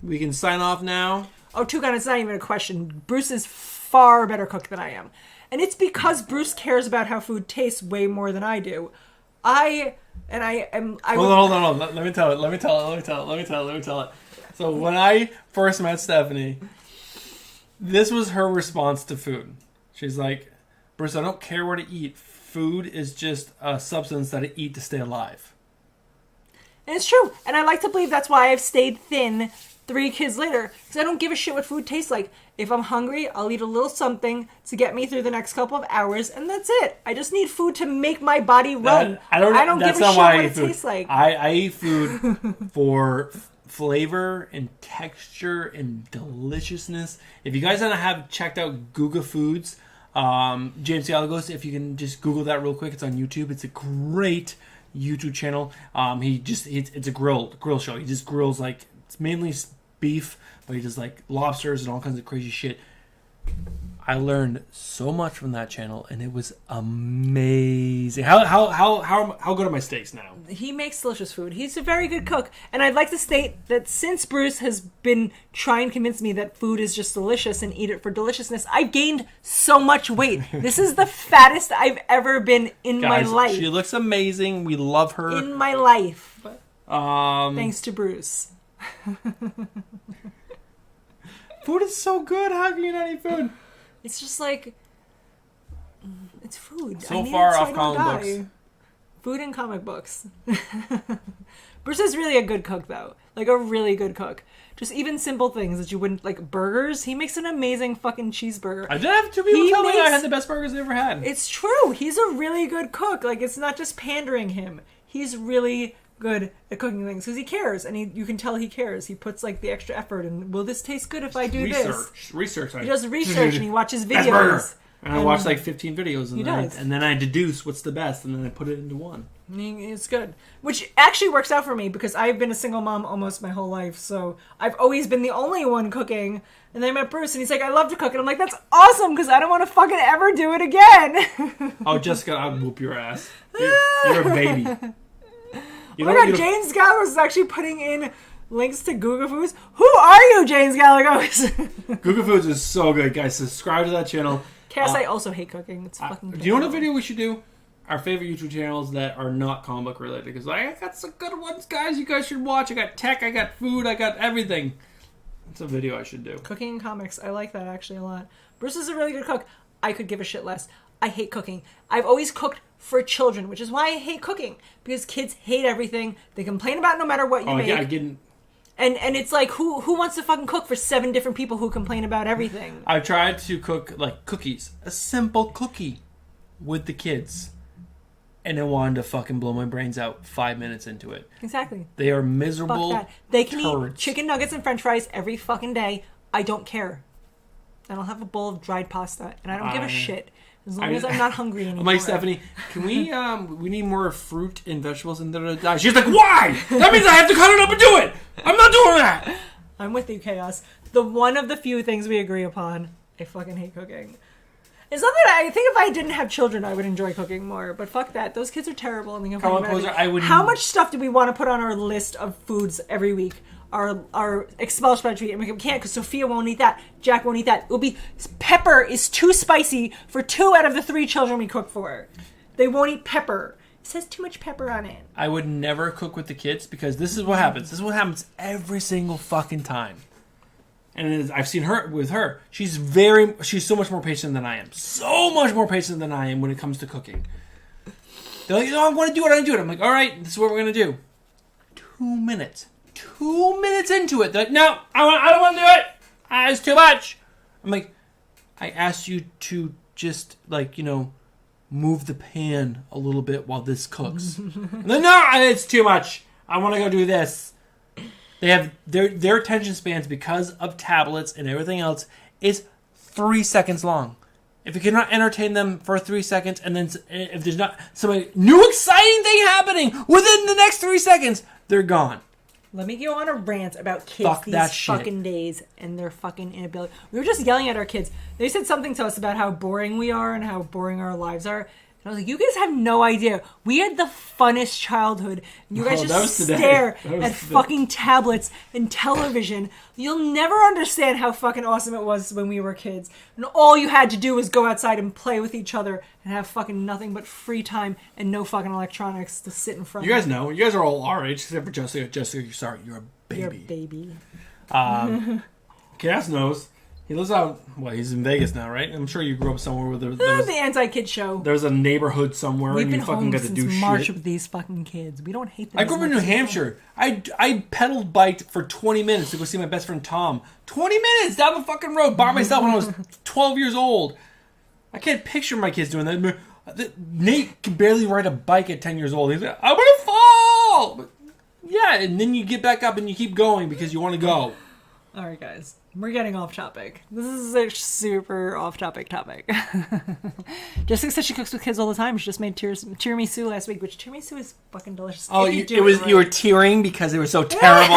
We can sign off now. Oh, Tugan, it's not even a question. Bruce is far better cook than I am. And it's because Bruce cares about how food tastes way more than I do. Hold on. Let me tell it. So when I first met Stephanie, this was her response to food. She's like, Bruce, I don't care what to eat. Food is just a substance that I eat to stay alive. And it's true. And I like to believe that's why I've stayed thin 3 kids later, because I don't give a shit what food tastes like. If I'm hungry, I'll eat a little something to get me through the next couple of hours, and that's it. I just need food to make my body run. I don't give a shit what it tastes like. I eat food for flavor and texture and deliciousness. If you guys haven't checked out Guga Foods, James Galagos, if you can just Google that real quick, it's on YouTube. It's a great YouTube channel. It's a grill show. He just grills like, it's mainly beef, but he does like lobsters and all kinds of crazy shit. I learned so much from that channel, and it was amazing. How good are my steaks now? He makes delicious food. He's a very good cook, and I'd like to state that since Bruce has been trying to convince me that food is just delicious and eat it for deliciousness, I've gained so much weight. This is the fattest I've ever been in my life. She looks amazing. We love her. In my life. Thanks to Bruce. Food is so good. How can you not eat food? It's just like, it's food. So far off comic books. Food and comic books. Bruce is really a good cook, though. Like, a really good cook. Just even simple things that you wouldn't, like burgers. He makes an amazing fucking cheeseburger. I did have 2 people tell me I had the best burgers I ever had. It's true. He's a really good cook. Like, it's not just pandering him. He's really good at cooking things because he cares, and you can tell he cares. He puts like the extra effort, and will this taste good if I do this? Research. He does research and he watches videos. And I watch like 15 videos, and then I deduce what's the best, and then I put it into one. It's good. Which actually works out for me because I've been a single mom almost my whole life. So I've always been the only one cooking. And then I met Bruce and he's like, I love to cook. And I'm like, that's awesome because I don't want to fucking ever do it again. Oh, Jessica, I'll whoop your ass. You're a baby. Oh my God, James Galagos is actually putting in links to Google Foods. Who are you, James Galagos? Google Foods is so good, guys. Subscribe to that channel. Cass, I also hate cooking. It's fucking Do you know what video we should do? Our favorite YouTube channels that are not comic book related. Because I got some good ones, guys. You guys should watch. I got tech, I got food, I got everything. It's a video I should do. Cooking and comics. I like that actually a lot. Bruce is a really good cook. I could give a shit less. I hate cooking. I've always cooked for children, which is why I hate cooking. Because kids hate everything. They complain about no matter what you make. Yeah, I didn't. And it's like, who wants to fucking cook for 7 different people who complain about everything? I've tried to cook, like, cookies. A simple cookie with the kids. And it wanted to fucking blow my brains out 5 minutes into it. Exactly. They are miserable. Fuck that. They can turds. eat chicken nuggets and french fries every fucking day. I don't care. And I'll have a bowl of dried pasta. And I don't give a shit. As long as I'm not hungry anymore. I'm like, Stephanie, can we need more fruit and vegetables in there? She's like, why? That means I have to cut it up and do it. I'm not doing that. I'm with you, Chaos. The one of the few things we agree upon. I fucking hate cooking. It's not that I think if I didn't have children, I would enjoy cooking more. But fuck that. Those kids are terrible. And they complain about it. How much stuff do we want to put on our list of foods every week? Our expel spreadsheet, and we can't because Sophia won't eat that. Jack won't eat that. It will be pepper is too spicy for 2 out of the 3 children we cook for. They won't eat pepper. It says too much pepper on it. I would never cook with the kids because this is what happens. This is what happens every single fucking time. And I've seen her with her. She's so much more patient than I am. So much more patient than I am when it comes to cooking. They're like, I want to do it. I'm like, all right, this is what we're gonna do. 2 minutes. 2 minutes into it, they're like, no, I don't want to do it. It's too much. I'm like, I asked you to just move the pan a little bit while this cooks. And then, no, it's too much. I want to go do this. They have their attention spans because of tablets and everything else is 3 seconds long. If you cannot entertain them for 3 seconds, and then if there's not some new exciting thing happening within the next 3 seconds, they're gone. Let me go on a rant about kids fucking days and their fucking inability. We were just yelling at our kids. They said something to us about how boring we are and how boring our lives are. And I was like, you guys have no idea. We had the funnest childhood. You guys just stare at fucking tablets and television. You'll never understand how fucking awesome it was when we were kids. And all you had to do was go outside and play with each other and have fucking nothing but free time and no fucking electronics to sit in front of. You guys know. You guys are all our age, except for Jessica. Jessica, sorry, you're a baby. You're a baby. Cass knows. He lives out. Well, he's in Vegas now, right? I'm sure you grew up somewhere where there's the anti-kid show. There's a neighborhood somewhere, We've and been you fucking home got to do since March shit. with these fucking kids. We don't hate them. I grew up in New Hampshire. I pedaled biked for 20 minutes to go see my best friend Tom. 20 minutes down the fucking road by myself when I was 12 years old. I can't picture my kids doing that. Nate can barely ride a bike at 10 years old. He's like, I'm gonna fall. But yeah, and then you get back up and you keep going because you want to go. All right, guys. We're getting off topic. This is a super off-topic topic. Jessica said she cooks with kids all the time. She just made tiramisu last week, which tiramisu is fucking delicious. Oh, you were tearing because it was so terrible.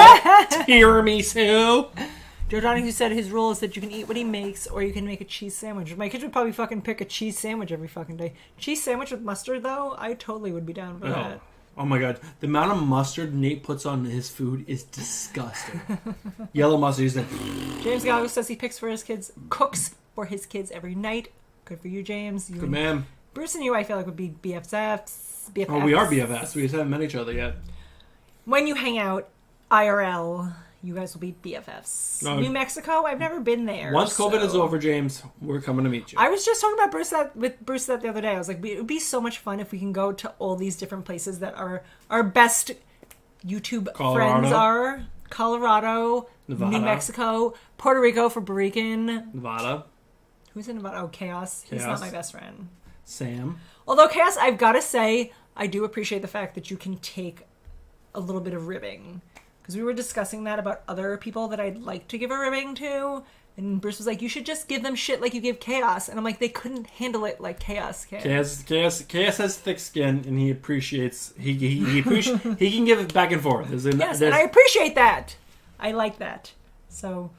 Tiramisu. Joe Donahue said his rule is that you can eat what he makes, or you can make a cheese sandwich. My kids would probably fucking pick a cheese sandwich every fucking day. Cheese sandwich with mustard, though, I totally would be down for that. Oh my god, the amount of mustard Nate puts on his food is disgusting. Yellow mustard, he's like... James Gallo says he cooks for his kids every night. Good for you, James. Good man. Bruce and you, I feel like, would be BFFs. Oh, we are BFFs. We just haven't met each other yet. When you hang out IRL, you guys will be BFFs. New Mexico, I've never been there. Once COVID is over, James, we're coming to meet you. I was just talking about Bruce the other day. I was like, it would be so much fun if we can go to all these different places that our best YouTube friends are. Colorado, Nevada. New Mexico, Puerto Rico for Barican. Nevada. Who's in Nevada? Oh, Chaos. He's not my best friend. Sam. Although, Chaos, I've got to say, I do appreciate the fact that you can take a little bit of ribbing. Because we were discussing that about other people that I'd like to give a ribbing to. And Bruce was like, you should just give them shit like you give Chaos. And I'm like, they couldn't handle it like Chaos can. Chaos has thick skin, and he appreciates. He can give it back and forth. Yes, and I appreciate that. I like that. So,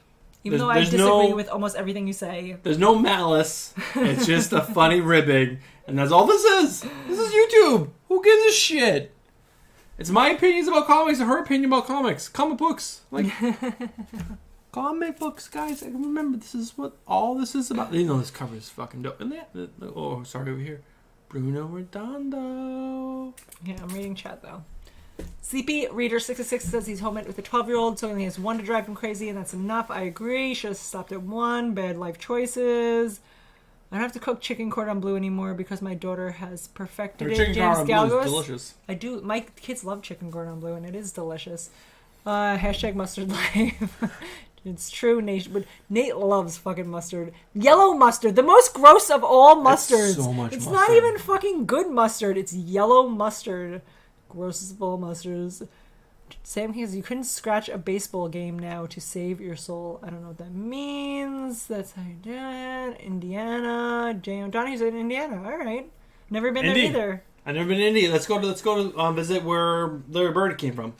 even though I disagree with almost everything you say, there's no malice. It's just a funny ribbing, and that's all this is. This is YouTube. Who gives a shit? It's my opinions about comics and her opinion about comics, comic books, like. Comic books, guys. I can remember this is what all this is about. You know, this cover is fucking dope. And oh, sorry, over here, Bruno Redondo. Yeah, I'm reading chat though. Sleepy Reader 66 says he's home with a 12-year-old, so he only has one to drive him crazy, and that's enough. I agree. Should have stopped at one. Bad life choices. I don't have to cook chicken cordon bleu anymore because my daughter has perfected it. Chicken cordon bleu is delicious. I do. My kids love chicken cordon bleu, and it is delicious. Hashtag mustard life. It's true, Nate. But Nate loves fucking mustard. Yellow mustard, the most gross of all mustards. It's so much It's mustard. not even fucking good mustard. It's yellow mustard. Grossest of all mustards. Sam King says, you couldn't scratch a baseball game now to save your soul. I don't know what that means. That's how you do it. Indiana. J.M. Donahue's in Indiana. All right. Never been there either. I've never been to India. Let's go to visit where Larry Bird came from.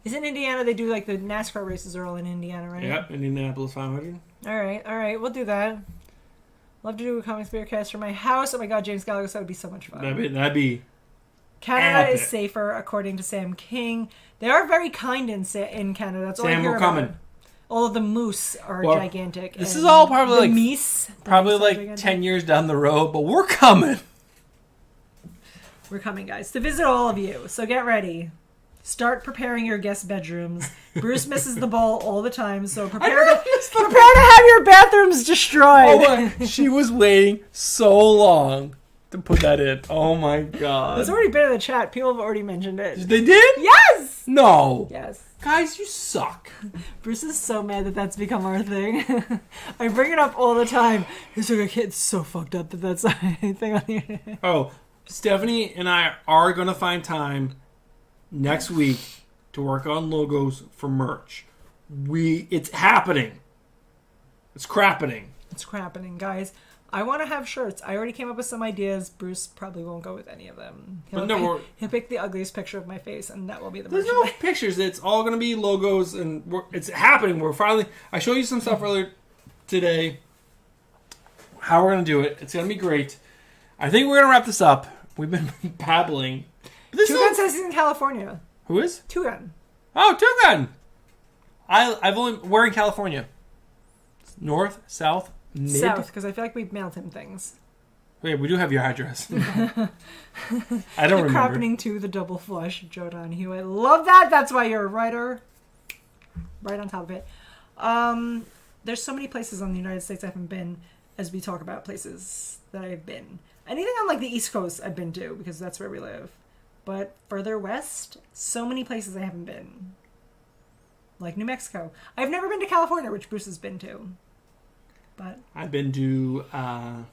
Isn't Indiana, they do like the NASCAR races are all in Indiana, right? Yep, Indianapolis 500. All right, we'll do that. Love to do a Comics Beer cast from my house. Oh my god, James Galagos, that would be so much fun. That'd be Canada epic. is safer, according to Sam King. They are very kind in Canada. That's all I hear we're about. coming. All of the moose are gigantic. This is all probably the like meese, probably like 10 years down the road, but we're coming. We're coming, guys, to visit all of you. So get ready. Start preparing your guest bedrooms. Bruce misses the ball all the time, so prepare to have your bathrooms destroyed. Oh, she was waiting so long to put that in. Oh my god. It's already been in the chat. People have already mentioned it. They did? Yes! No. Yes. Guys, you suck. Bruce is so mad that that's become our thing. I bring it up all the time. He's like, it's so fucked up that that's anything on the internet. Oh, Stephanie and I are going to find time next week to work on logos for merch. It's happening. It's crappening. It's crappening, guys. I want to have shirts. I already came up with some ideas. Bruce probably won't go with any of them. He'll pick the ugliest picture of my face, and that will be the merch. There's no pictures. It's all going to be logos, and it's happening. I showed you some stuff earlier today. How we're going to do it. It's going to be great. I think we're going to wrap this up. We've been babbling. Two Gun says he's in California. Who is? Two Gun. Oh, Two Gun. We're in California. North, south, mid? South, because I feel like we've mailed him things. Wait, we do have your address. I don't remember. Crappening to the double flush, Joe Donahue. I love that. That's why you're a writer. Right on top of it. There's so many places on the United States I haven't been, as we talk about places that I've been. Anything on like the East Coast I've been to, because that's where we live. But further west, so many places I haven't been. Like New Mexico. I've never been to California, which Bruce has been to. But I've been to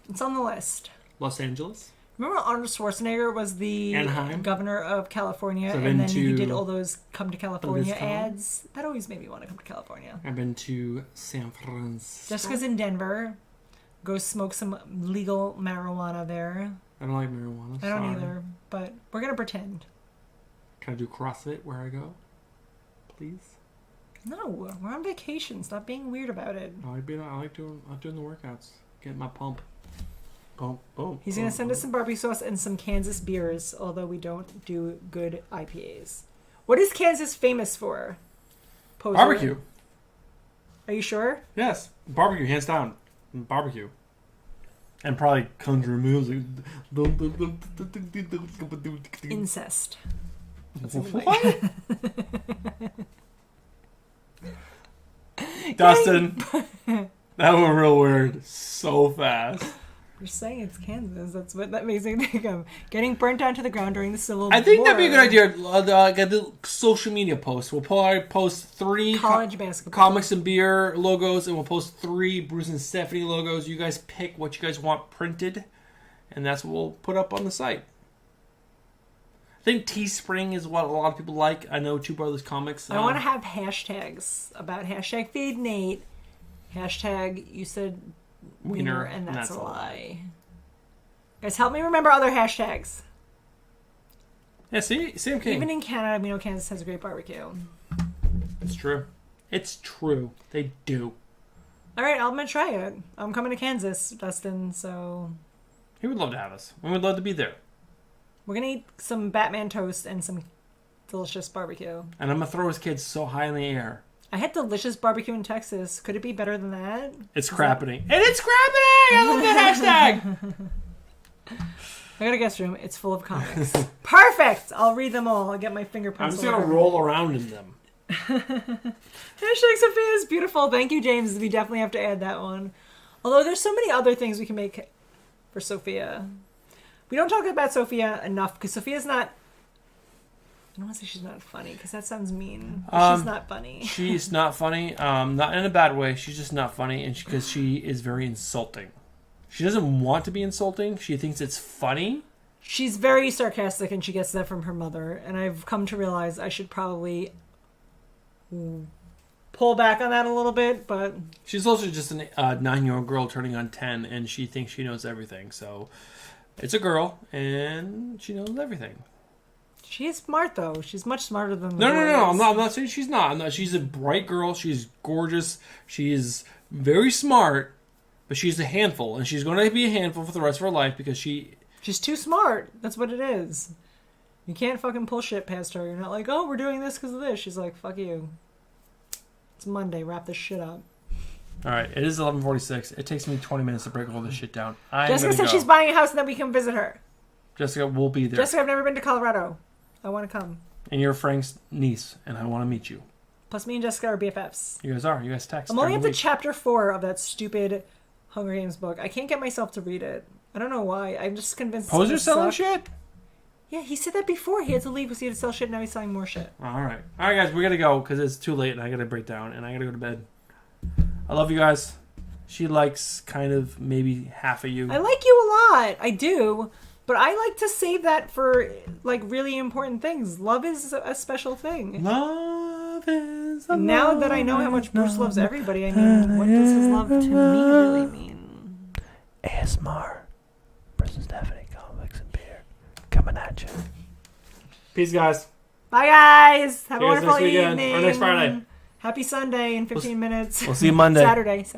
it's on the list. Los Angeles. Remember Arnold Schwarzenegger was the Anaheim. Governor of California, So and then he did all those Come to California ads. That always made me want to come to California. I've been to San Francisco. Jessica's in Denver. Go smoke some legal marijuana there. I don't like marijuana. I don't either, but we're going to pretend. Can I do CrossFit where I go? Please? No, we're on vacation. Stop being weird about it. I like doing the workouts. Getting my pump. Boom, boom. He's going to send us some barbecue sauce and some Kansas beers, although we don't do good IPAs. What is Kansas famous for? Poser? Barbecue. Are you sure? Yes. Barbecue, hands down. Barbecue. And probably country music. Incest. What? Dustin, that was real weird. So fast. You're saying it's Kansas. That's what that makes me think of. Getting burnt down to the ground during the Civil War. I think that'd be a good idea. Like a little social media post. We'll probably post 3 college basketball comics and beer logos, and we'll post 3 Bruce and Stephanie logos. You guys pick what you guys want printed, and that's what we'll put up on the site. I think Teespring is what a lot of people like. I know Two Brothers Comics. I want to have hashtags about hashtag Feed Nate, Hashtag you said wiener, and that's a lie. lie. Guys, help me remember other hashtags. Yeah, see, I'm kidding. Even in Canada, we know Kansas has a great barbecue. It's true. It's true. They do. All right, I'm gonna try it. I'm coming to Kansas, Dustin. So He would love to have us. We would love to be there. we're gonna eat some Batman toast and some delicious barbecue. And I'm gonna throw his kids so high in the air. I had delicious barbecue in Texas. Could it be better than that? It's crappening. And it's crappening! I love that hashtag! I got a guest room. It's full of comics. Perfect! I'll read them all. I'll get my finger I'm pencil. just gonna roll around in them. Hashtag Sophia is beautiful. Thank you, James. We definitely have to add that one. Although there's so many other things we can make for Sophia. We don't talk about Sophia enough because Sophia's not... I don't want to say she's not funny because that sounds mean. But she's not funny. She's not funny. Not in a bad way. She's just not funny, and because she is very insulting. She doesn't want to be insulting. She thinks it's funny. She's very sarcastic, and she gets that from her mother. And I've come to realize I should probably pull back on that a little bit, but... She's also just a 9-year-old girl turning on 10, and she thinks she knows everything. So it's a girl, and she knows everything. She is smart, though. She's much smarter than the No. boys. I'm not saying she's not. She's a bright girl. She's gorgeous. She is very smart, but she's a handful, and she's going to be a handful for the rest of her life because She's too smart. That's what it is. You can't fucking pull shit past her. You're not like, oh, we're doing this because of this. She's like, fuck you. It's Monday. Wrap this shit up. All right, it is 11:46. It takes me 20 minutes to break all this shit down. Jessica said she's buying a house and then we can visit her. Jessica will be there. Jessica, I've never been to Colorado. I want to come. And you're Frank's niece, and I want to meet you. Plus, me and Jessica are BFFs. You guys are. You guys text. I'm only every up to week. chapter 4 of that stupid Hunger Games book. I can't get myself to read it. I don't know why. I'm just convinced. it's Poser gonna selling suck. shit? Yeah, he said that before. He had to leave because he had to sell shit. Now he's selling more shit. All right, guys, we gotta go because it's too late, and I gotta break down, and I gotta go to bed. I love you guys. She likes kind of maybe half of you. I like you a lot. I do. But I like to save that for, like, really important things. Love is a special thing. Love is a And now that I know how much Bruce loves everybody, I mean, what does his love to me really mean? ASMR. Prison Stephanie, comics and beer. Coming at you. Peace, guys. Bye, guys. Have See a you guys wonderful next weekend, evening. or next Friday. Happy Sunday in 15 minutes. We'll see you Monday. Saturday. Peace.